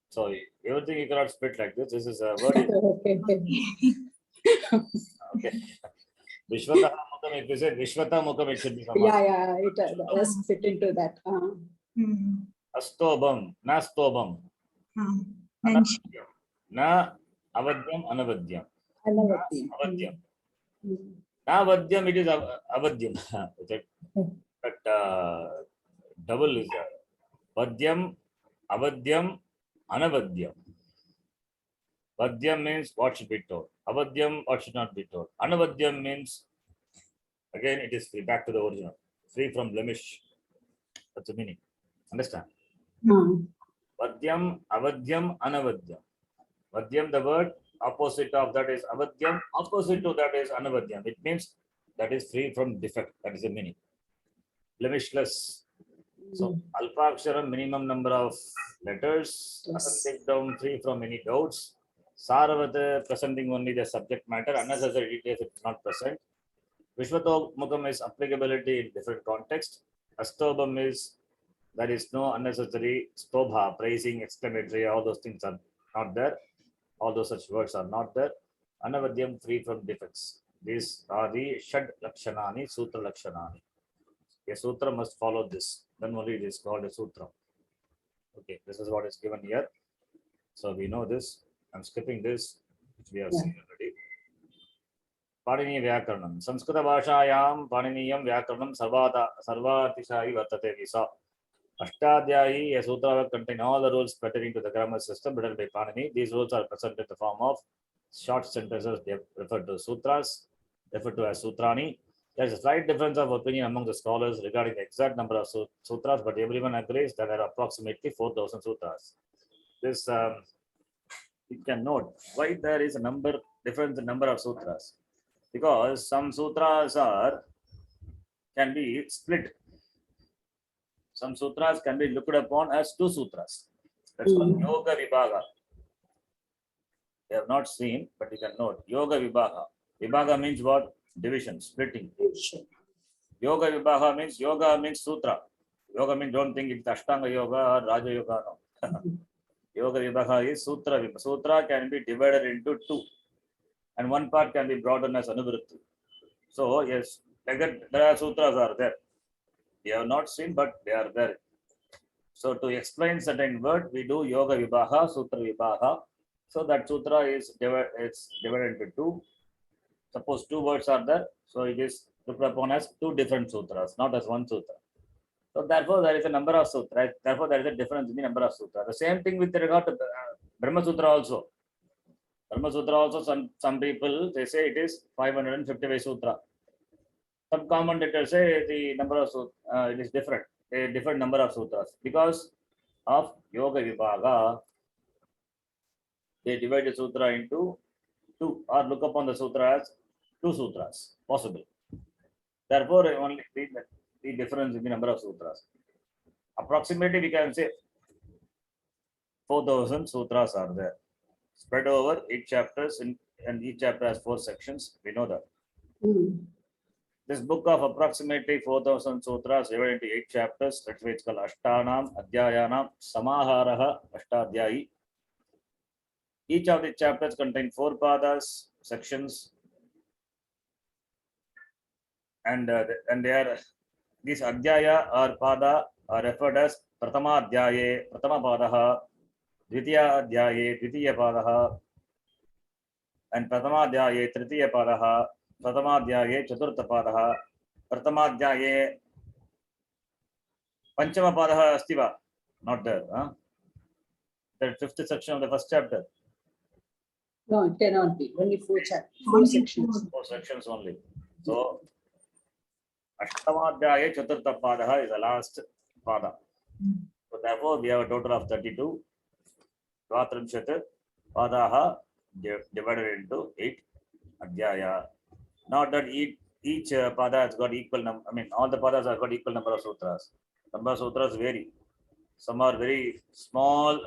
Speaker 1: So everything you cannot split like this. This is a word.
Speaker 2: Okay.
Speaker 1: Okay. Vishwata Mukam, if you say Vishwata Mukam, it should be samasa.
Speaker 2: Yeah. It does fit into that.
Speaker 1: Astobam, Nastobam. Anavadyam. Na avadyam, anavadyam. Avadyam. Na avadyam, it is avadyam. But double is there. Vadyam, avadyam, anavadyam. Vadyam means what should be told. Avadyam, what should not be told. Anavadyam means, again, it is free, back to the original. Free from blemish. That's the meaning. Understand? Vadyam, avadyam, anavadyam. Vadyam, the word. opposite of that is avadyam, opposite to that is anavadyam. It means that is free from defect. That is the meaning. Blemishless. So alpaksharam, minimum number of letters,
Speaker 2: Yes.
Speaker 1: down free from any doubts. Saravata, presenting only the subject matter, unnecessary details if it's not present. Vishwatomukam is applicability in different context. Astobham is there is no unnecessary stobha, praising, exclamatory, all those things are not there. All those such words are not there. Anavadyam, free from defects. These are the Shad Lakshanani, Sutra Lakshanani. A sutra must follow this. Then only it is called a sutra. Okay, this is what is given here. So we know this. I'm skipping this, which we have seen already. Panini Vyakaranam. Sanskrită Bhashayam Paniniyam Vyakaranam Sarvatishayi Vartate Visa. Ashtadhyayi, a sutra will contain all the rules pertaining to the grammar system written by Panini. These rules are presented in the form of short sentences. They are referred to sutras, referred to as sutrani. There is a slight difference of opinion among the scholars regarding the exact number of sutras, but everyone agrees that there are approximately 4,000 sutras. This you can note why there is a number difference in number of sutras, because some sutras can be split. Some sutras can be looked upon as two sutras. That's called Yoga Vibhaga. They have not seen, but you can note Yoga Vibhaga. Vibhaga means what? Division, splitting. Yoga Vibhaga means yoga means sutra. Yoga means don't think it's Ashtanga Yoga or Raja Yoga. No. Yoga Vibhaga is sutra. Sutra can be divided into two, and one part can be brought in as Anuvritti. So yes, like that, there are sutras are there. We have not seen, but they are there. So to explain certain word, we do Yoga Vibhaga, Sutra Vibhaga. So that sutra is divided into two. Suppose two words are there, so it is looked upon as two different sutras, not as one sutra. So therefore, there is a number of sutras. Therefore, there is a difference in the number of sutras. The same thing with regard to Brahma Sutra also. Brahma Sutra also, some people they say it is 555 sutra. Some commentators say the number of it is different, a different number of sutras because of Yoga Vibhaga. They divide the sutra into two, or look upon the sutra as two sutras possible. Therefore, only the difference in the number of sutras. Approximately, we can say 4,000 sutras are there, spread over 8 chapters, and each chapter has 4 sections. We know that. This book of approximately 4,000 sutras divided into 8 chapters. That's why it's called Ashtanam Adhyayanam Samaharaha Ashtadhyayi. Each of the chapters contain 4 padas, sections, and they are these adhyaya or pada are referred as Pratama Adhyaye, Pratama Padaha, Dvitiya Adhyaye, Dvitiya Padaha, and Pratama Adhyaye, Tritiya Padaha, Pratama Adhyaye, Chaturtha Padaha, Pratama Adhyaye, Panchama Padaha Astiva, not there. The 5th section of the 1st chapter.
Speaker 2: No, it cannot be. Only 4 chapters, 4
Speaker 3: Only
Speaker 2: sections.
Speaker 1: 4 sections only. So, Ashtamadhyaya Chaturtha Padaha is the last pada. So, therefore, we have a total of 32. Dvatrimshat Padaha divided into 8 Adhyaya. Not that each pada has got equal number. I mean, all the padas have got equal number of sutras. Number of sutras vary. Some are very small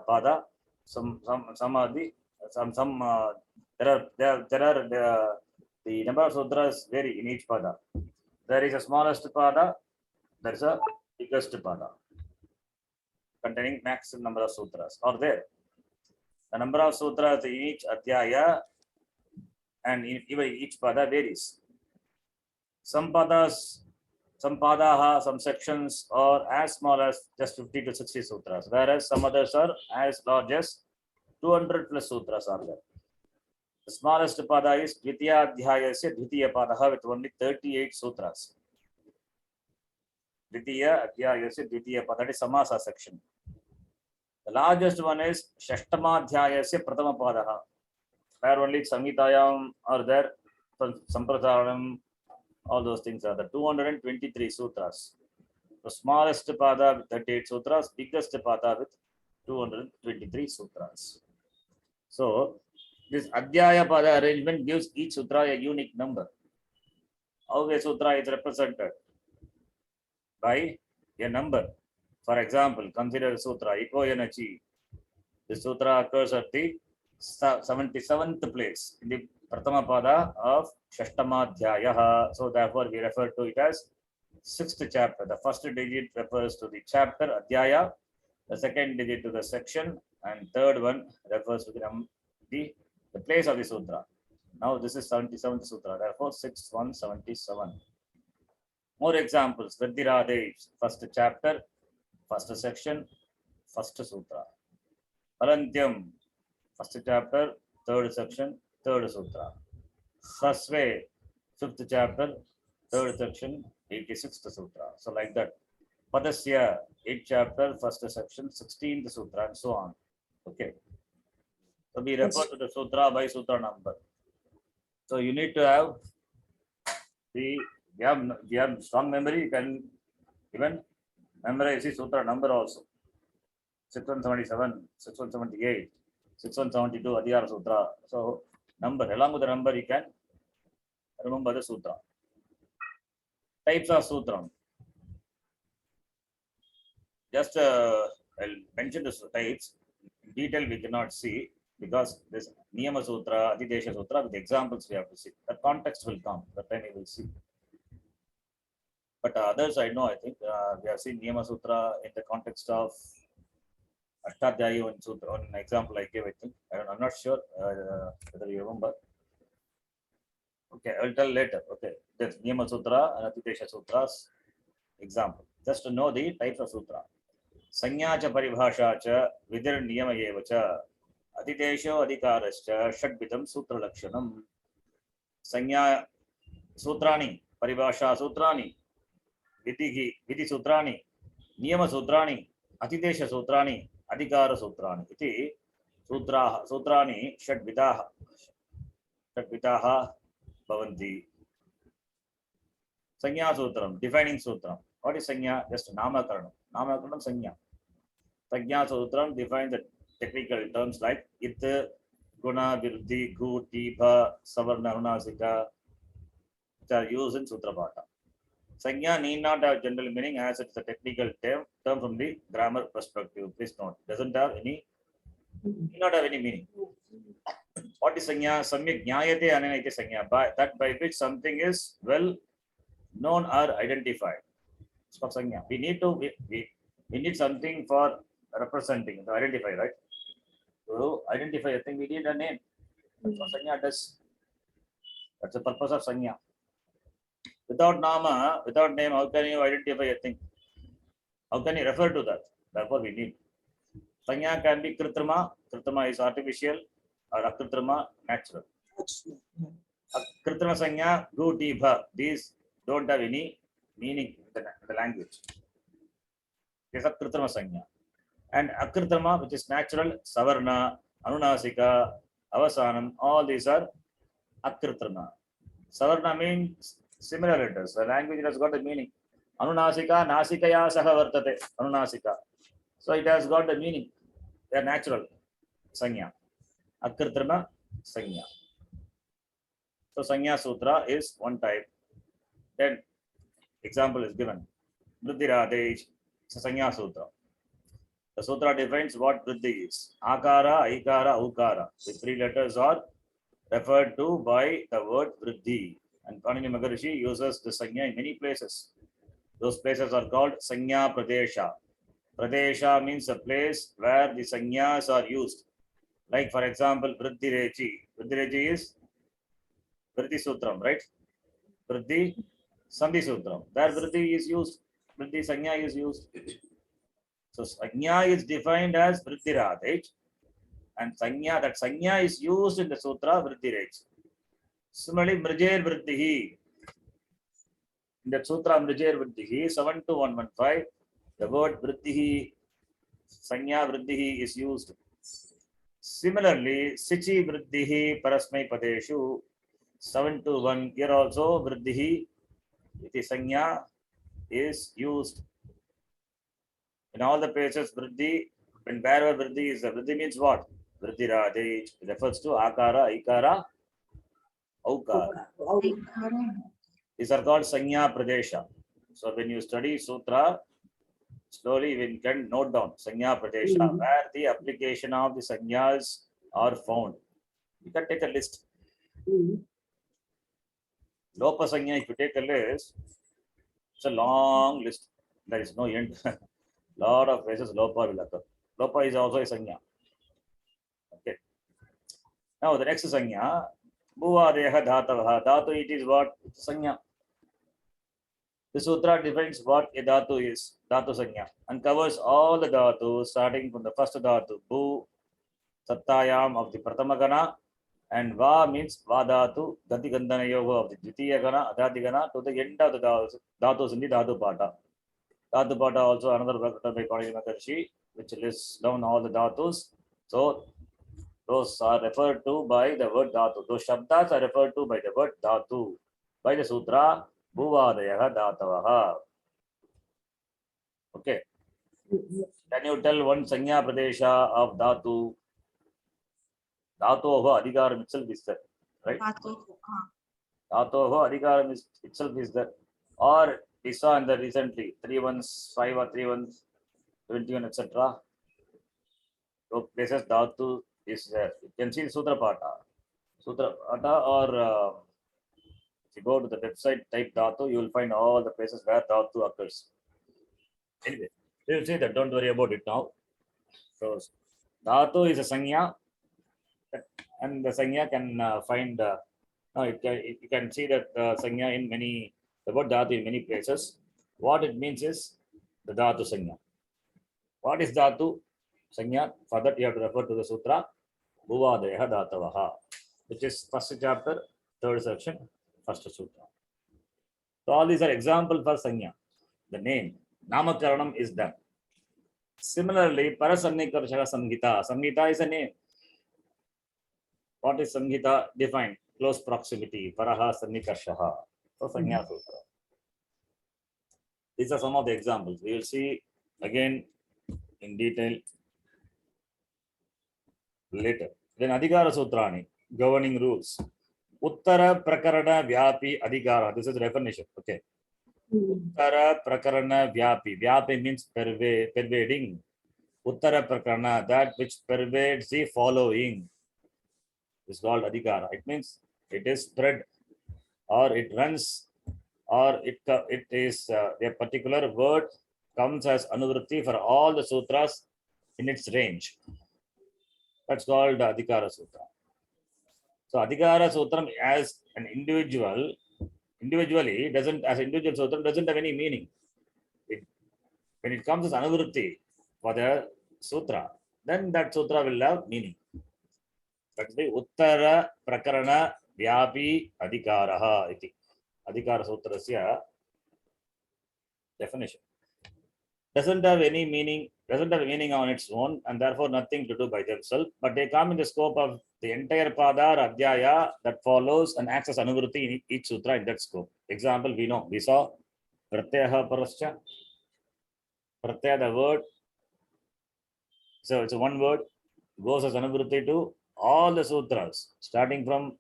Speaker 1: pada. Some are the the number of sutras vary in each pada. There is a smallest pada. There is a biggest pada containing maximum number of sutras. Or there, the number of sutras in each adhyaya and even each pada varies. Some padas, some sections are as small as just 50 to 60 sutras, whereas some others are as large as 200 plus sutras are there. The smallest pada is Dvitiya Adhyayasya Dvitiya Padaha with only 38 sutras. Dvitiya Adhyayasya Dvitiya Padaha, that is Samasa section. The largest one is Shashtama Adhyayasya Pratama Padaha, where only Samhitayam are there, Samprasaranam, all those things are there. 223 sutras. The smallest pada with 38 sutras, biggest pada with 223 sutras. So, This Adhyaya Pada arrangement gives each sutra a unique number. How a sutra is represented? By a number. For example, consider Sutra Ikoyanachi. The sutra occurs at the 77th place in the Pratama Pada of Shashtamadhyayaha. So therefore we refer to it as 6th chapter. The first digit refers to the chapter Adhyaya, the second digit to the section, and third one refers to the place of the sutra. Now this is 77th sutra, therefore 6177. More examples. Vidiradesh, first chapter, first section, first sutra. Parantyam, first chapter, third section, third sutra. Hasve, fifth chapter, third section, 86th sutra. So like that. Padasya, 8th chapter, first section, 16th sutra, and so on. Okay. So we refer to the sutra by sutra number. So you need to have we have strong memory, you can even memorize the sutra number also. 6177, 6178, 6172, Adhyara Sutra. So number, along with the number, you can remember the sutra. Types of sutra. Just I'll mention the types. In detail, we cannot see because this Niyama Sutra, Adidesha Sutra, with examples we have to see. The context will come, that time we will see. But others I know, I think we have seen Niyama Sutra in the context of Ashtadhyayi and Sutra, one example I gave, I think. I'm not sure whether you remember. Okay, I'll tell later. Okay, that's Niyama Sutra and Adidesha Sutras example. Just to know the types of sutra. Sanya cha paribhasha cha vidir niyama eva cha adidesho adhikarascha shadvidam sutra lakshanam. Sanya sutrani, paribhasha sutrani, vidhi sutrani, niyama sutrani, adidesha sutrani, adhikara sutrani. Iti sutrani shadvidaha bhavanti. Sanya sutram, defining sutram. What is Sanya? Just Namakaranam. Namakaranam Sanya. Sanya Sutram defines the technical terms like It, Guna, Viruddhi, Gu, Tipa, Savarna, Anunasika, which are used in Sutrapata. Sanya need not have general meaning as it's a technical term from the grammar perspective. Please note. Doesn't have any, need not have any meaning. What is Sanya? Samyak Nyayate Ananayate Sanya. That by which something is well known or identified. Sanya. We need something for representing, to identify, right? To identify a thing, we need a name. That's what Sanya does. That's the purpose of Sanya. Without Nama, without name, how can you identify a thing? How can you refer to that? Therefore, we need. Sanya can be Kritrima. Kritrima is artificial, or Akritrima, natural. Kritrima Sanya, Gu, Tipa. These don't have any meaning in the language. This is Akritrama Sanya. And Akritrama, which is natural, Savarna, Anunasika, Avasanam, all these are Akritrama. Savarna means similar letters. The language has got the meaning. Anunasika, Nasikaya Saha Vartate, Anunasika. So it has got the meaning. They are natural. Sanya. Akritrama Sanya. So Sanya Sutra is one type. Then example is given. Vriddhiradesh, Sanya Sutra. The sutra defines what Vriddhi is. Akara, Aikara, Ukara. The three letters are referred to by the word Vriddhi. And Panini Maharishi uses the Sanya in many places. Those places are called Sanya Pradesha. Pradesha means a place where the Sanyas are used. Like for example, Vriddhirechi. Vriddhirechi is Vriddhi Sutram, right? Vriddhi Sandhi Sutram. There Vriddhi is used. Vriddhi Sanya is used. So Sanya is defined as Vriddhiradej. And Sanya, that Sanya is used in the Sutra Vriddhirej. Similarly, Mrijer Vriddhihi. In the Sutra Mrijer Vriddhihi, 72115, the word Vriddhihi, Sanya Vriddhihi is used. Similarly, Sichi Vriddhihi Parasmai Padeshu, 721, here also Vriddhihi, iti Sanya is used. In all the places, Vriddhi, when wherever Vriddhi is, Vriddhi means what? Vrithiradej refers to Akara, Ikara, Aukara.
Speaker 3: Ikara.
Speaker 1: These are called Sanya Pradesha. So when you study Sutra, slowly we can note down Sanya Pradesha,
Speaker 2: Mhm.
Speaker 1: where the application of the Sanyas are found. You can take a list.
Speaker 2: Mhm.
Speaker 1: Lopa Sanya, if you take a list, it's a long list. There is no end. Lot of places Lopa will occur. Lopa is also a Sanya. Okay. Now the next Sanya, Bhuvadeha Dhatavaha. Dhatu, it is what? It's Sanya. The sutra defines what a dhatu is, dhatu sanya, and covers all the dhatus starting from the first dhatu, bhu, sattayam of the pratama gana, and va means va dhatu, gati gandhana yoga of the dvitiya gana, adhati gana, to the end of the dhatus in the dhatu pata. Dhatu pata also another work by Panini Maharshi, which lists down all the dhatus. So those are referred to by the word dhatu. Those shabdas are referred to by the word dhatu. By the sutra, bhuvadayaha dhatavaha. Okay.
Speaker 2: Mhm.
Speaker 1: Can you tell one Sanya Pradesha of Dhatu? Dhatoho Adhikaram itself is there, right? Dhatoho Adhikaram itself is there. Or we saw in the recently 315 or 3121, etc. So places Dhatu is there. You can see the Sutra Pata. Sutra Pata, or if you go to the website, type Dhatu, you will find all the places where Dhatu occurs. Anyway, we will see that. Don't worry about it now. So Dhatu is a Sanya, and the Sanya can find, you can see that Sanya in many, the word Dhatu in many places. What it means is the Dhatu Sanya. What is Dhatu Sanya? For that, you have to refer to the Sutra, Bhuvadeha Dhatavaha, which is first chapter, third section, first Sutra. So all these are example for Sanya. The name, Namakaranam is done. Similarly, Parasannikarshaka Samhita. Samhita is a name. What is Samhita? Defined. Close proximity. Paraha Sannikarshaha. So Sanya Sutra. These are some of the examples. We will see again in detail later. Then Adhikara Sutrani, governing rules. Uttara Prakarana Vyapi Adhikara. This is the definition. Okay.
Speaker 2: Mhm.
Speaker 1: Uttara Prakarana Vyapi. Vyapi means pervading. Uttara Prakarana, that which pervades the following, is called Adhikara. It means it is spread, or it runs, or it is a particular word comes as anuvritti for all the sutras in its range. That's called Adhikara Sutra. So Adhikara Sutram as an individually doesn't, as individual Sutram doesn't have any meaning. When it comes as anuvritti for the sutra, then that sutra will have meaning. That's the Uttara Prakarana Vyapi Adhikaraha iti. Adhikara Sutrasya definition. Doesn't have any meaning, doesn't have meaning on its own, and therefore nothing to do by themselves, but they come in the scope of the entire pada or adhyaya that follows and acts as anuvritti in each sutra in that scope. Example, we saw Pratyaha Parascha. Pratyaya, the word, so it's a one word, goes as anuvritti to all the sutras, starting from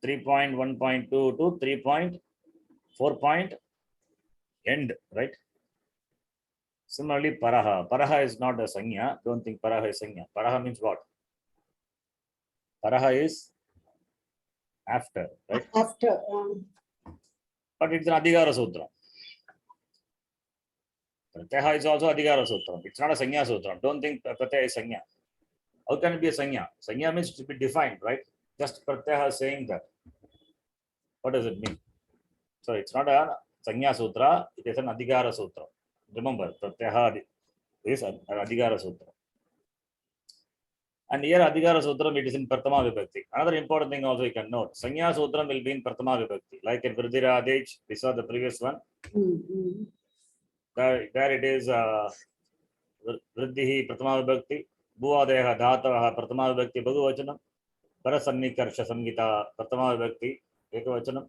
Speaker 1: 3.1.2 to 3.4 end, right? Similarly, Paraha. Paraha is not a Sanya. Don't think Paraha is Sanya. Paraha means what? Paraha is after, right?
Speaker 2: After,
Speaker 1: But it's an Adhikara Sutra. Pratyaha is also Adhikara Sutra. It's not a Sanya Sutra. Don't think Pratyaya is Sanya. How can it be a Sanya? Sanya means to be defined, right? Just Pratyaha saying that. What does it mean? So it's not a Sanya Sutra. It is an Adhikara Sutra. Remember, Pratyaha is an Adhikara Sutra. And here Adhikara Sutram, it is in Prathama Vibhakti. Another important thing also you can note, Sanya Sutram will be in Prathama Vibhakti. Like in Vridhiradej, we saw the previous one.
Speaker 2: mhm.
Speaker 1: There it is Vridhihi Prathama Vibhakti, Bhuvadeha Dhatavaha Prathama Vibhakti Bhagavachanam, Parasannikarshaka Samhita Prathama Vibhakti Ekavachanam.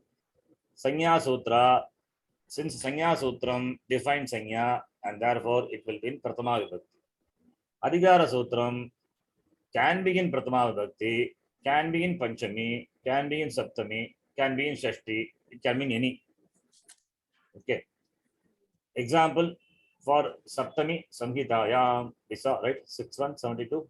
Speaker 1: Sanya Sutra, since Sanya Sutram defines Sanya, and therefore it will be in Prathama Vibhakti. Adhikara Sutram, can be in Pratama Vibhakti, can be in Panchami, can be in Saptami, can be in Shashti, it can be in any. Okay. Example for Saptami, Samhitayam, we saw, right? 6172.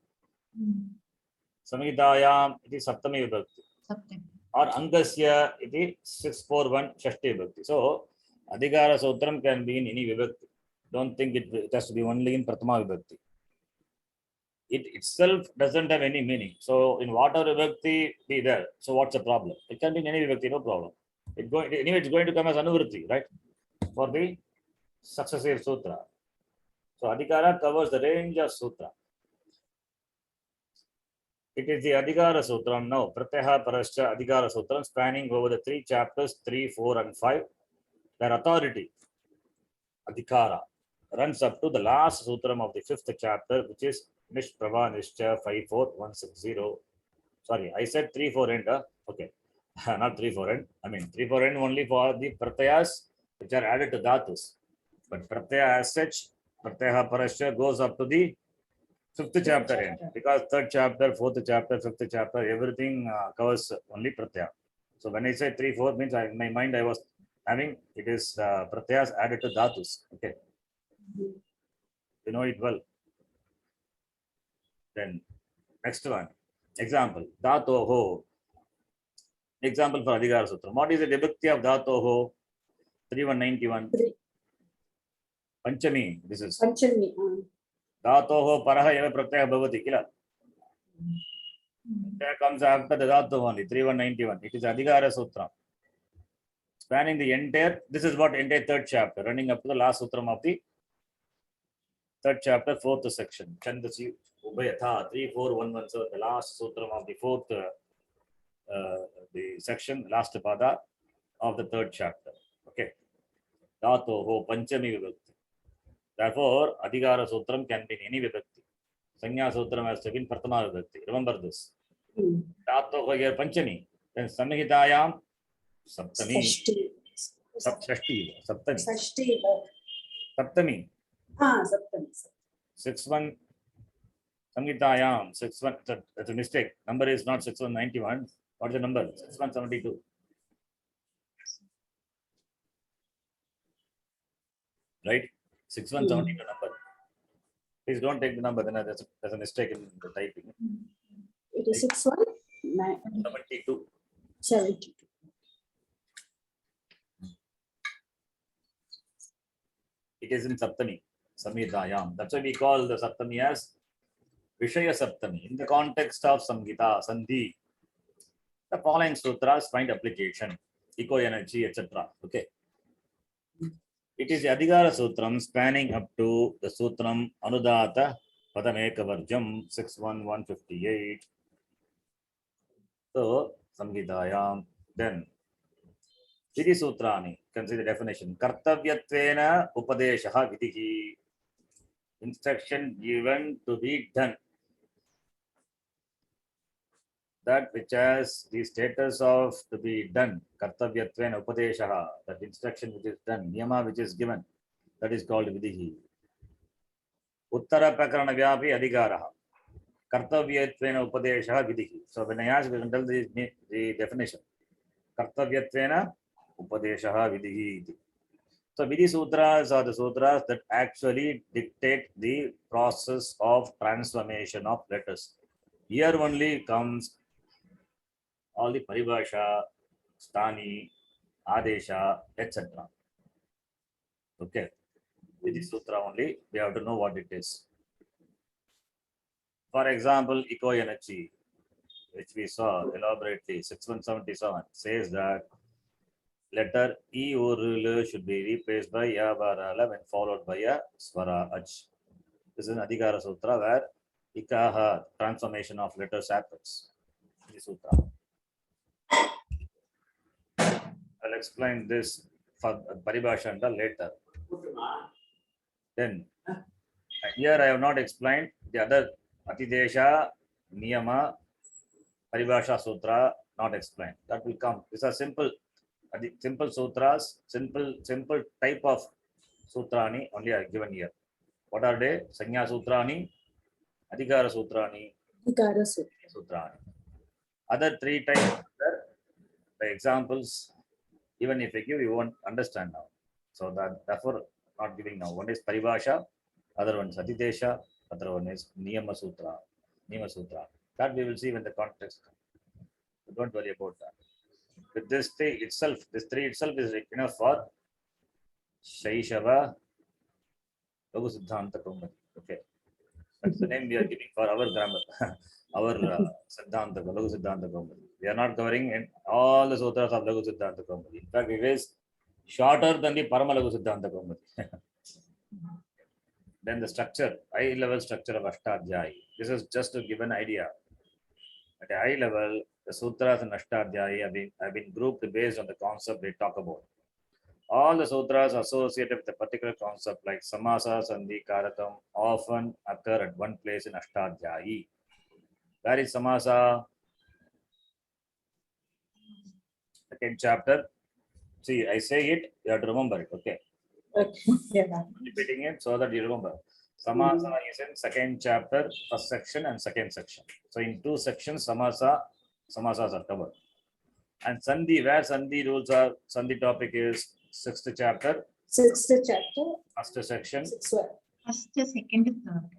Speaker 1: Samhitayam, it is Saptami Vibhakti.
Speaker 3: Saptami.
Speaker 1: Or Angasya, it is 641 Shashti Vibhakti. So, Adhikara Sutram can be in any Vibhakti. Don't think it has to be only in Pratama Vibhakti. It itself doesn't have any meaning. So, in whatever Vibhakti be there, so what's the problem? It can be in any Vibhakti, no problem. Anyway, it's going to come as Anuvritti, right? For the successive sutra. So, Adhikara covers the range of sutra. It is the Adhikara Sutram now, Pratyaha Parascha Adhikara Sutram, spanning over the 3 chapters, 3, 4, and 5. Their authority, Adhikara, runs up to the last sutram of the 5th chapter, which is Nishprabha Nishcha 54160. Sorry, I said 3, 4 end. Okay, not 3, 4 end. I mean 3, 4 end only for the Pratyas which are added to Dhatus. But Pratyaya as such, Pratyaha Parascha goes up to the 5th chapter end, because 3rd chapter, 4th chapter, 5th chapter, everything covers only Pratyaya. So when I say 3, 4 means in my mind I was having it is Pratyas added to Dhatus. Okay, you know it well. Then next one, example, Dhatoho. Example for Adhikara Sutra. What is the vibhakti of Dhatoho? 3191. Panchami, this is.
Speaker 2: Panchami.
Speaker 1: Dhatoho paraha eva pratyaya bhavati kila. Pratyaya comes after the Dhatu only, 3191. It is Adhikara Sutra. Spanning the entire, this is what entire 3rd chapter, running up to the last sutram of the 3rd chapter, 4th section. Chandasi Ubhayatha, 3411. So the last sutram of the 4th the section, last pada of the 3rd chapter. Okay. Dhatoho Panchami Vibhakti. Therefore, Adhikara Sutram can be in any Vibhakti. Sanya Sutram has to be in Pratama Vibhakti. Remember this. Dhatoho here Panchami. Then Samhitayam Saptami.
Speaker 2: Shashti.
Speaker 1: Saptami.
Speaker 2: Shashti.
Speaker 1: Saptami.
Speaker 2: Saptami.
Speaker 1: 61. Samhitayam 61. That's a mistake. Number is not 6191. What is the number? 6172. Right? 6172 number. Please don't take the number. Then there's a mistake in the typing.
Speaker 2: It is 6172.
Speaker 1: 72. It is in Saptami, Samhitayam. That's why we call the Saptami as Vishaya Saptami. In the context of Samhita, Sandhi, the following sutras find application, eco energy, etc. Okay. It is the Adhikara Sutram spanning up to the Sutram Anudata Padamekavarjam 61158. So, Samhitayam. Then, Vidhi Sutrani, consider the definition. Kartavyattvena Upadeshaha Vidhi. Instruction given to be done. That which has the status of to be done. Kartavyattvena Upadeshaha. That instruction which is done. Niyama which is given. That is called Vidhi. Uttara Prakarana Vyapi Adhikaraha. Kartavyattvena Upadeshaha Vidhi. So when I ask, we can tell the definition. Kartavyattvena Upadeshaha Vidhi. So Vidhi Sutras are the sutras that actually dictate the process of transformation of letters. Here only comes all the Paribhasha, Sthani, Adesha, etc. Okay. Vidhi Sutra only, we have to know what it is. For example, eco energy, which we saw elaborately, 6177 says that letter E or L should be replaced by Ya Barala when followed by a Swara Aj. This is an Adhikara Sutra where Ikaha transformation of letters happens. This Sutra. I'll explain this for Paribhashanta later. Then, here I have not explained the other Atidesha, Niyama, Paribhasha Sutra, not explained. That will come. These are simple sutras, simple type of sutrani only are given here. What are they? Sanya Sutrani, Adhikara Sutrani,
Speaker 2: Adhikara Sutra.
Speaker 1: Sutrani. Other three types, the examples, even if I give, you won't understand now. So therefore, not giving now. One is Paribhasha, other one is Adidesha, other one is Niyama Sutra. Niyama Sutra. That we will see when the context comes. So don't worry about that. With this three itself is enough for Shaishava Laghu Siddhanta Kaumadi. Okay. That's the name we are giving for our grammar, our Siddhanta, Laghu Siddhanta Kaumadi. We are not covering in all the sutras of Laghu Siddhanta Kaumadi. In fact, it is shorter than the Parama Laghu Siddhanta Kaumadi. Then the structure, high level structure of Ashtadhyayi. This is just to give an idea. At a high level, the sutras in Ashtadhyayi have been grouped based on the concept they talk about. All the sutras associated with a particular concept like Samasa, Sandhi, Karakam often occur at one place in Ashtadhyayi. Where is Samasa? Second chapter. See, I say it, you have to remember it, okay?
Speaker 2: Okay. Yeah.
Speaker 1: Repeating it so that you remember. Samasa is in second chapter, first section and second section. So in two sections, samasas are covered. And Sandhi, where Sandhi rules are, Sandhi topic is sixth chapter,
Speaker 2: Sixth chapter,
Speaker 1: first section.
Speaker 2: sixth one.
Speaker 3: First, second, third.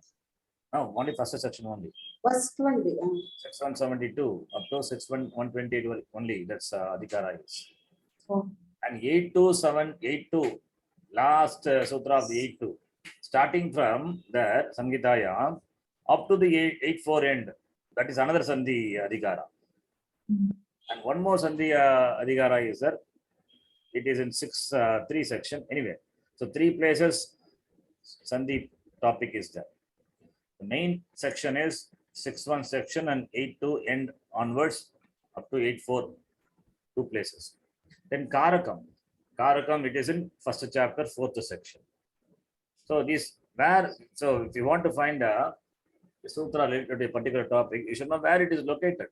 Speaker 1: No, only first section only.
Speaker 2: First one,
Speaker 1: 6172 up to 128 only. That's Adhikara is.
Speaker 2: Oh.
Speaker 1: And 82782, last sutra of the 82, starting from there, Samgitaya, up to the 84 end, that is another Sandhi Adhikara. And one more Sandhi Adhikara is there. It is in 3 section. Anyway, so 3 places Sandhi topic is there. The main section is 6.1 section and 8.2 end onwards up to 8.4, 2 places. Then Karakam. Karakam, it is in first chapter, 4th section. So so if you want to find a sutra related to a particular topic, you should know where it is located.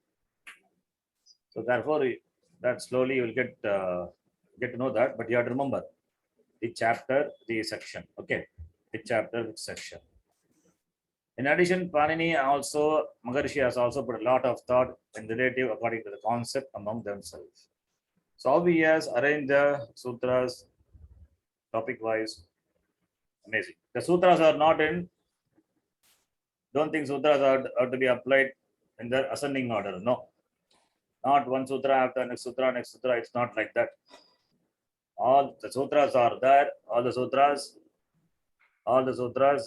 Speaker 1: So therefore, that slowly you will get to know that, but you have to remember the chapter, the section. Okay, the chapter, which section. In addition, Panini also, Maharishi has also put a lot of thought in relative according to the concept among themselves. So how he has arranged the sutras topic wise, amazing. The sutras are not in, don't think sutras are to be applied in their ascending order. No, not one sutra after next sutra, it's not like that. All the sutras are there, all the sutras,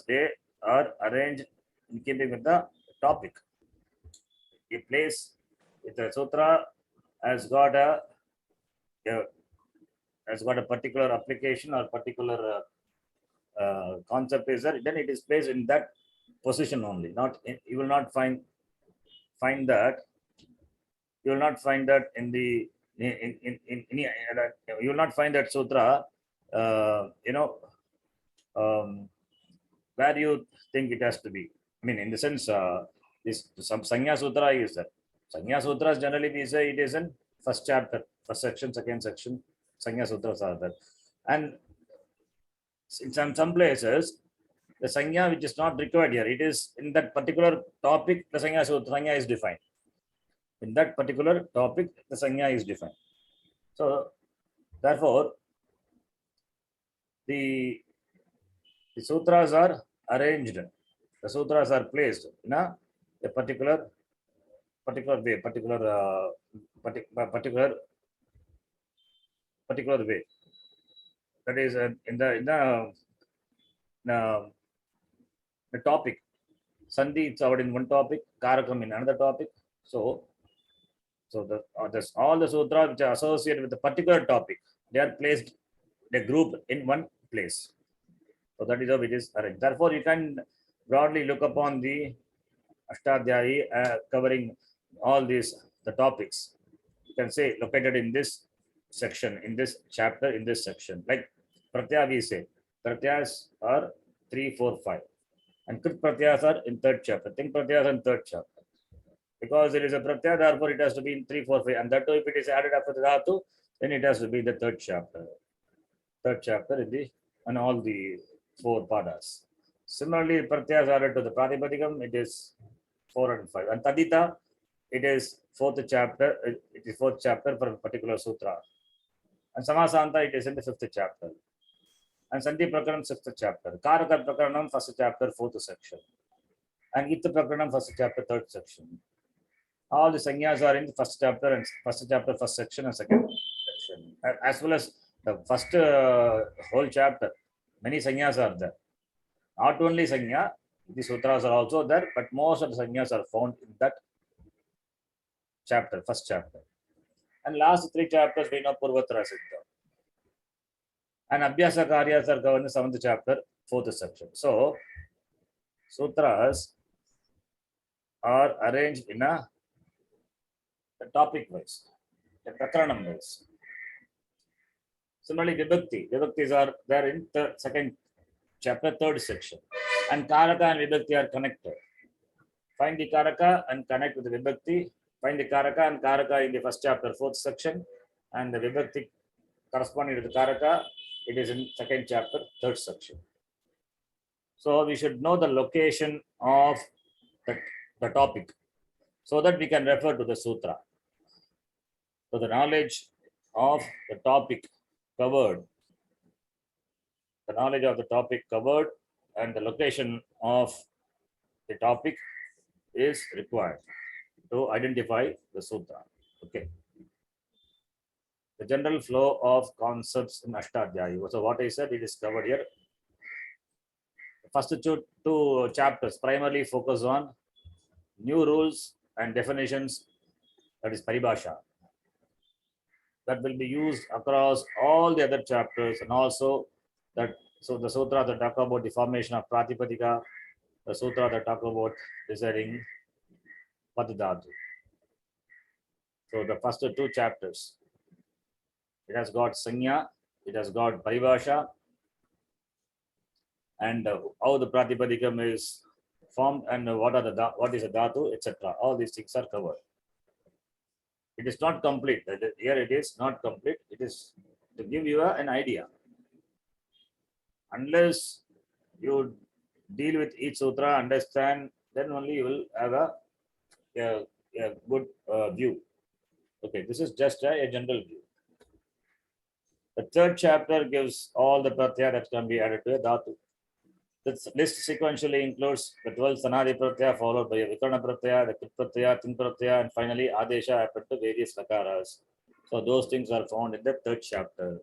Speaker 1: they are arranged in keeping with the topic. A place with the sutra has got a particular application or particular concept is there, then it is placed in that position only. You will not find that. You will not find that in the in any. You will not find that sutra. Where you think it has to be. I mean, in the sense, this some Sanya Sutra is there. Sanya Sutras generally we say it is in first chapter, first section, second section. Sanya Sutras are there. And in some places, the Sanya which is not required here, it is in that particular topic, the Sanya is defined. In that particular topic, the Sanya is defined. So, therefore, the sutras are arranged. The sutras are placed in a particular way, particular way. That is in the topic. Sandhi is out in one topic, Karakam in another topic. So all the sutras which are associated with a particular topic, they are placed, they grouped in one place. So that is how it is arranged. Therefore, you can broadly look upon the Ashtadhyayi covering all the topics. You can say located in this section, in this chapter, in this section. Like Pratyaya we say, Pratyas are 3, 4, 5. And Krit Pratyas are in 3rd chapter. Think Pratyas are in 3rd chapter. Because there is a Pratyaya, therefore it has to be in 3, 4, 5. And that too, if it is added after the Dhatu, then it has to be the 3rd chapter. 3rd chapter in all the 4 padas. Similarly, Pratyas added to the Pratipadikam, it is 4 and 5. And Tadita, it is fourth chapter. It is fourth chapter for a particular sutra. And Samasanta, it is in the fifth chapter. And Sandhi Prakaranam, sixth chapter. Karaka Prakaranam, first chapter, fourth section. And Ita Prakaranam, first chapter, third section. All the sanyas are in the first chapter and first section and second section. As well as the first whole chapter, many sanyas are there. Not only sanya, the sutras are also there, but most of the sanyas are found in that chapter, first chapter. And last three chapters we know Purvatra Siddha. And Abhyasa Karyas are covered in the seventh chapter, fourth section. So, sutras are arranged in a topic wise, a prakaranam wise. Similarly, Vibhaktis are there in the second chapter, third section. And Karaka and Vibhakti are connected. Find the Karaka and connect with the Vibhakti. Find the Karaka and Karaka in the first chapter, fourth section. And the Vibhakti corresponding to the Karaka, it is in second chapter, third section. So we should know the location of the topic so that we can refer to the sutra. So the knowledge of the topic covered, and the location of the topic is required to identify the sutra. Okay. The general flow of concepts in Ashtadhyayi. So what I said, it is covered here. The first two chapters primarily focus on new rules and definitions, that is paribhasha, that will be used across all the other chapters, and also that, so the sutra that talk about the formation of pratipadika, the sutra that talk about deciding padadhatu. So the first two chapters, it has got sanya, it has got paribhasha, and how the pratipadikam is formed, and what is a dhatu, etc. All these things are covered. It is not complete. Here it is not complete. It is to give you an idea. Unless you deal with each sutra, understand, then only you will have a good view. Okay, this is just a general view. The third chapter gives all the pratyaya that can be added to a dhatu. This list sequentially includes the 12 Sanadi pratyaya, followed by a Vikarana pratyaya, the Krit pratyaya, Tin pratyaya, and finally Adesha happened to various lakaras. So those things are found in the third chapter.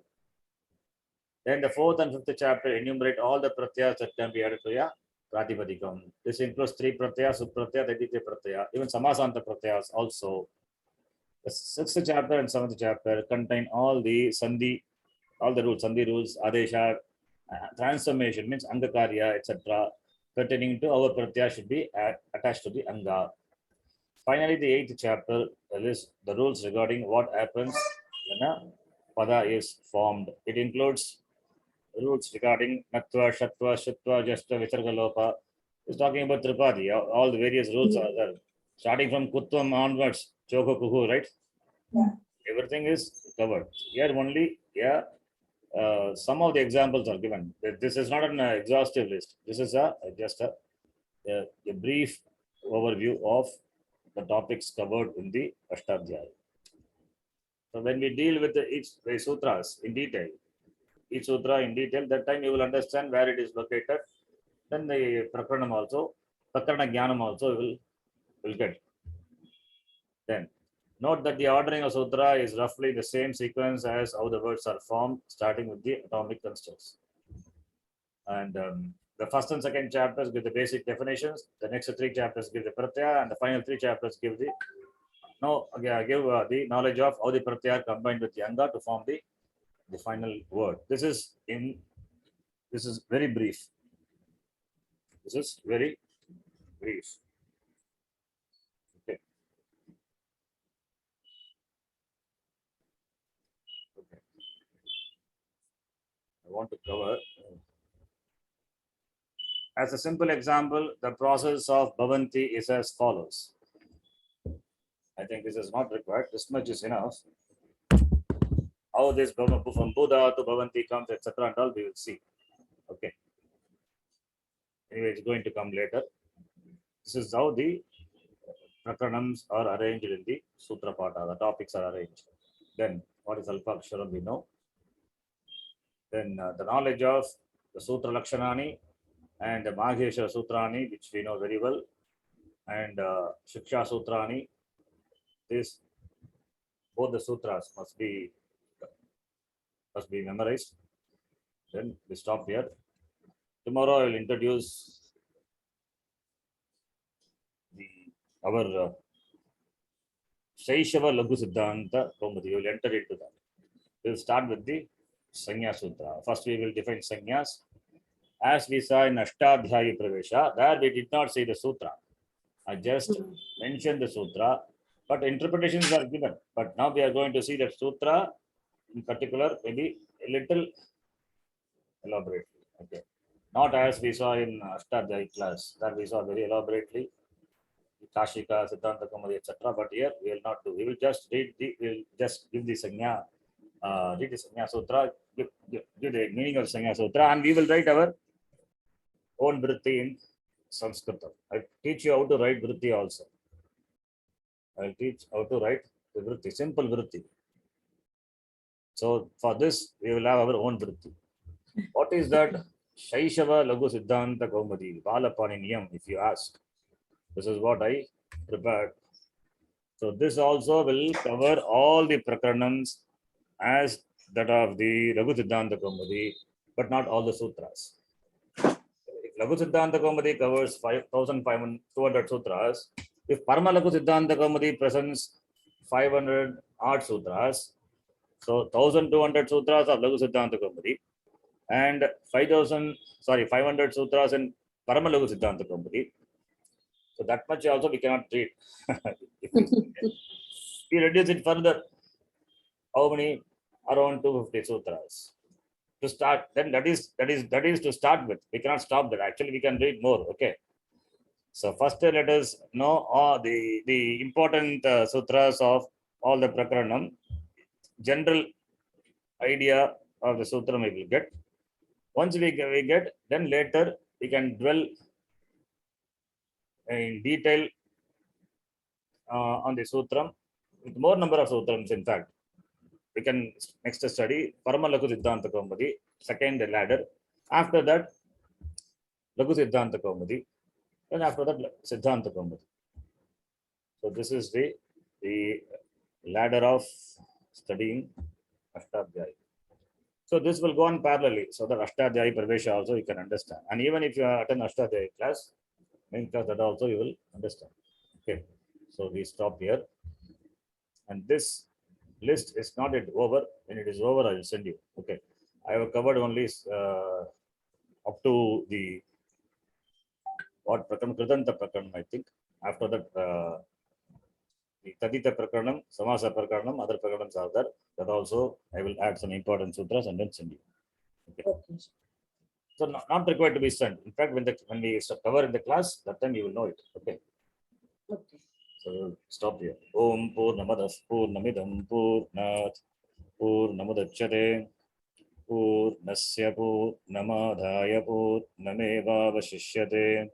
Speaker 1: Then the fourth and fifth chapter enumerate all the pratyas that can be added to a pratipadikam. This includes three pratyaya, supratyaya, Taditya pratyaya, even Samasanta pratyayas also. The sixth chapter and seventh chapter contain all the sandhi, all the rules, sandhi rules, adesha, transformation means angakarya, etc. pertaining to our pratyaya should be attached to the anga. Finally, the eighth chapter lists the rules regarding what happens when a pada is formed. It includes rules regarding natva, shatva, shutva, jasta, visargalopa. It's talking about tripadi. All the various rules are there. Starting from kutvam onwards, choko kuhu, right?
Speaker 2: Yeah.
Speaker 1: Everything is covered. Here only, some of the examples are given. This is not an exhaustive list. This is just a brief overview of the topics covered in the Ashtadhyaya. So when we deal with each sutras in detail, each sutra in detail, that time you will understand where it is located. Then the prakaranam also, prakarana jnanam also will get. Then note that the ordering of sutra is roughly the same sequence as how the words are formed, starting with the atomic constructs. And the first and second chapters give the basic definitions. The next three chapters give the pratyaya, and the final three chapters give the the knowledge of how the pratyaya are combined with the anga to form the final word. This is very brief. This is very brief. Okay. Okay. I want to cover. As a simple example, the process of Bhavanti is as follows. I think this is not required. This much is enough. How this from Buddha to Bhavanti comes, etc. and all we will see. Okay. Anyway, it's going to come later. This is how the prakranams are arranged in the Sutra Pata. The topics are arranged. Then what is Alpa Aksharam we know. Then the knowledge of the Sutra Lakshanani and the Maheshwara Sutrani, which we know very well, and Shiksha Sutrani. This both the sutras must be memorized. Then we stop here. Tomorrow I will introduce our Shaishava Lagu Siddhanta Kaumudi. We will enter into that. We will start with the Sanya Sutra. First we will define Sanyas. As we saw in Ashtadhyayi Pravesha, there we did not say the Sutra. I just mentioned the Sutra, but interpretations are given. But now we are going to see the Sutra in particular, maybe a little elaborately. Okay. Not as we saw in Ashtadhyayi class, that we saw very elaborately, Kashika, Siddhanta Kaumudi, etc. But here we will not do. We will just read the, we will just give the Sanya, read the Sanya Sutra, give the meaning of Sanya Sutra, and we will write our own vritti in Sanskrit. I teach you how to write vritti also. I will teach how to write the vritti, simple vritti. So for this, we will have our own vritti. What is that? Shaishava Lagu Siddhanta Kaumudi, Balapaniniyam, if you ask. This is what I prepared. So this also will cover all the prakaranams as that of the Lagu Siddhanta Kaumudi, but not all the sutras. If Lagu Siddhanta Kaumudi covers 5,200 sutras, if Parama Lagu Siddhanta Kaumudi presents 500 odd sutras, so 1,200 sutras of Lagu Siddhanta Kaumudi and 500 sutras in Parama Lagu Siddhanta Kaumudi. So that much also we cannot read. If we reduce it further, how many? Around 250 sutras. To start, then that is to start with. We cannot stop that. Actually, we can read more. Okay. So first, let us know all the important sutras of all the prakaranam. General idea of the sutra we will get. Once we get, then later we can dwell in detail on the sutram with more number of sutrams. In fact, we can next study Parama Lagu Siddhanta Kaumudi, second ladder. After that, Lagu Siddhanta Kaumudi. Then after that, Siddhanta Kaumudi. So this is the ladder of studying Ashtadhyayi. So this will go on parallelly, so that Ashtadhyayi Pravesha also you can understand. And even if you attend Ashtadhyayi class, main class, that also you will understand. Okay. So we stop here. And this list is not yet over. When it is over, I will send you. Okay. I have covered only up to the what Prakranam, Kridanta Prakranam, I think. After that, the Tadita Prakaranam, Samasa Prakaranam, other Prakaranams are there. That also I will add some important sutras and then send you. Okay.
Speaker 2: Okay.
Speaker 1: So not required to be sent. In fact, when we cover in the class, that time you will know it. Okay.
Speaker 2: Okay.
Speaker 1: So we'll stop here. Om Purnamadah Purnamidam Purnat Purnamudachyate Purnasya Purnamadhaya Purnamevavashishyate.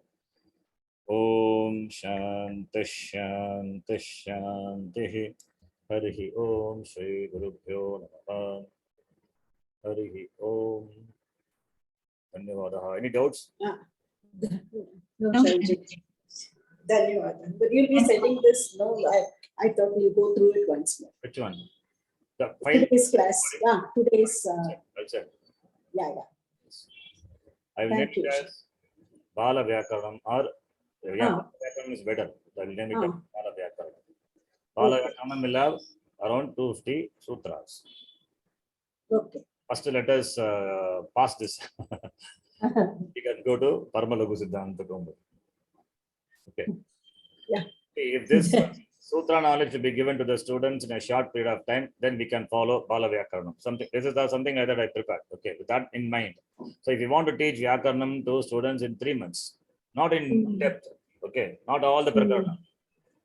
Speaker 1: Om Shanti Shanti Shanti. Harihi Om Shri Gurubhyo Namaha. Harihi Om. Dhanyavadaha. Any doubts?
Speaker 2: No,
Speaker 3: No,
Speaker 2: Shanti. Dhanyawad. But you'll be sending this, no, I thought we'll go through it once more.
Speaker 1: Which one? The file.
Speaker 2: Today's class, today's,
Speaker 1: That's it.
Speaker 2: yeah.
Speaker 1: I will
Speaker 2: Thank
Speaker 1: name it
Speaker 2: you.
Speaker 1: as Bala Vyakaranam, or Vyakaranam is better. I will name it as Bala Vyakaranam. Bala
Speaker 2: Okay.
Speaker 1: Vyakaranam will have around 250 sutras.
Speaker 2: Okay.
Speaker 1: First, let us pass this. We can go to Parama Lagu Siddhanta Kaumudi. Okay.
Speaker 2: Yeah.
Speaker 1: If this sutra knowledge to be given to the students in a short period of time, then we can follow Bala Vyakaranam. This is something like that I prepared. Okay, with that in mind. So if you want to teach Vyakaranam to students in 3 months, not in depth, okay, not all the Prakaranam,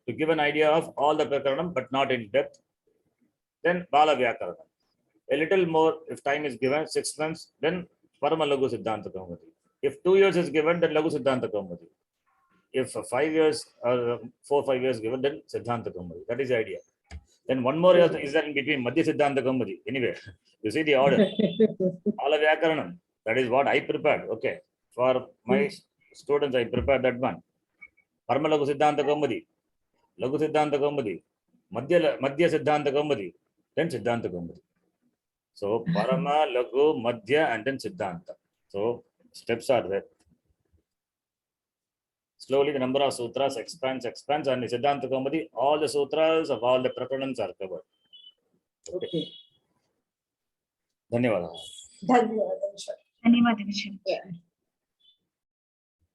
Speaker 1: to give an idea of all the Prakaranam, but not in depth, then Bala Vyakaranam. A little more, if time is given, 6 months, then Parama Lagu Siddhanta Kaumudi. If 2 years is given, then Lagu Siddhanta Kaumudi. if 5 years or 4-5 years given, then Siddhanta Kaumudi. That is the idea. Then one more is there in between, Madhya Siddhanta Kaumudi. Anyway, you see the order. Ala Vyakaranam. That is what I prepared. Okay. For my students, I prepared that one. Parama Lagu Siddhanta Kaumudi, Lagu Siddhanta Kaumudi, Madhya Siddhanta Kaumudi, then Siddhanta Kaumudi. So Parama, Lagu, Madhya, and then Siddhanta. So steps are there. Slowly the number of sutras expands, and in Siddhanta Kaumudi, all the sutras of all the Prakaranams are covered.
Speaker 2: Okay.
Speaker 1: Dhanyavada.
Speaker 2: Dhanyavadan, sir.
Speaker 3: ధన్యవాదాలు.
Speaker 2: Yeah.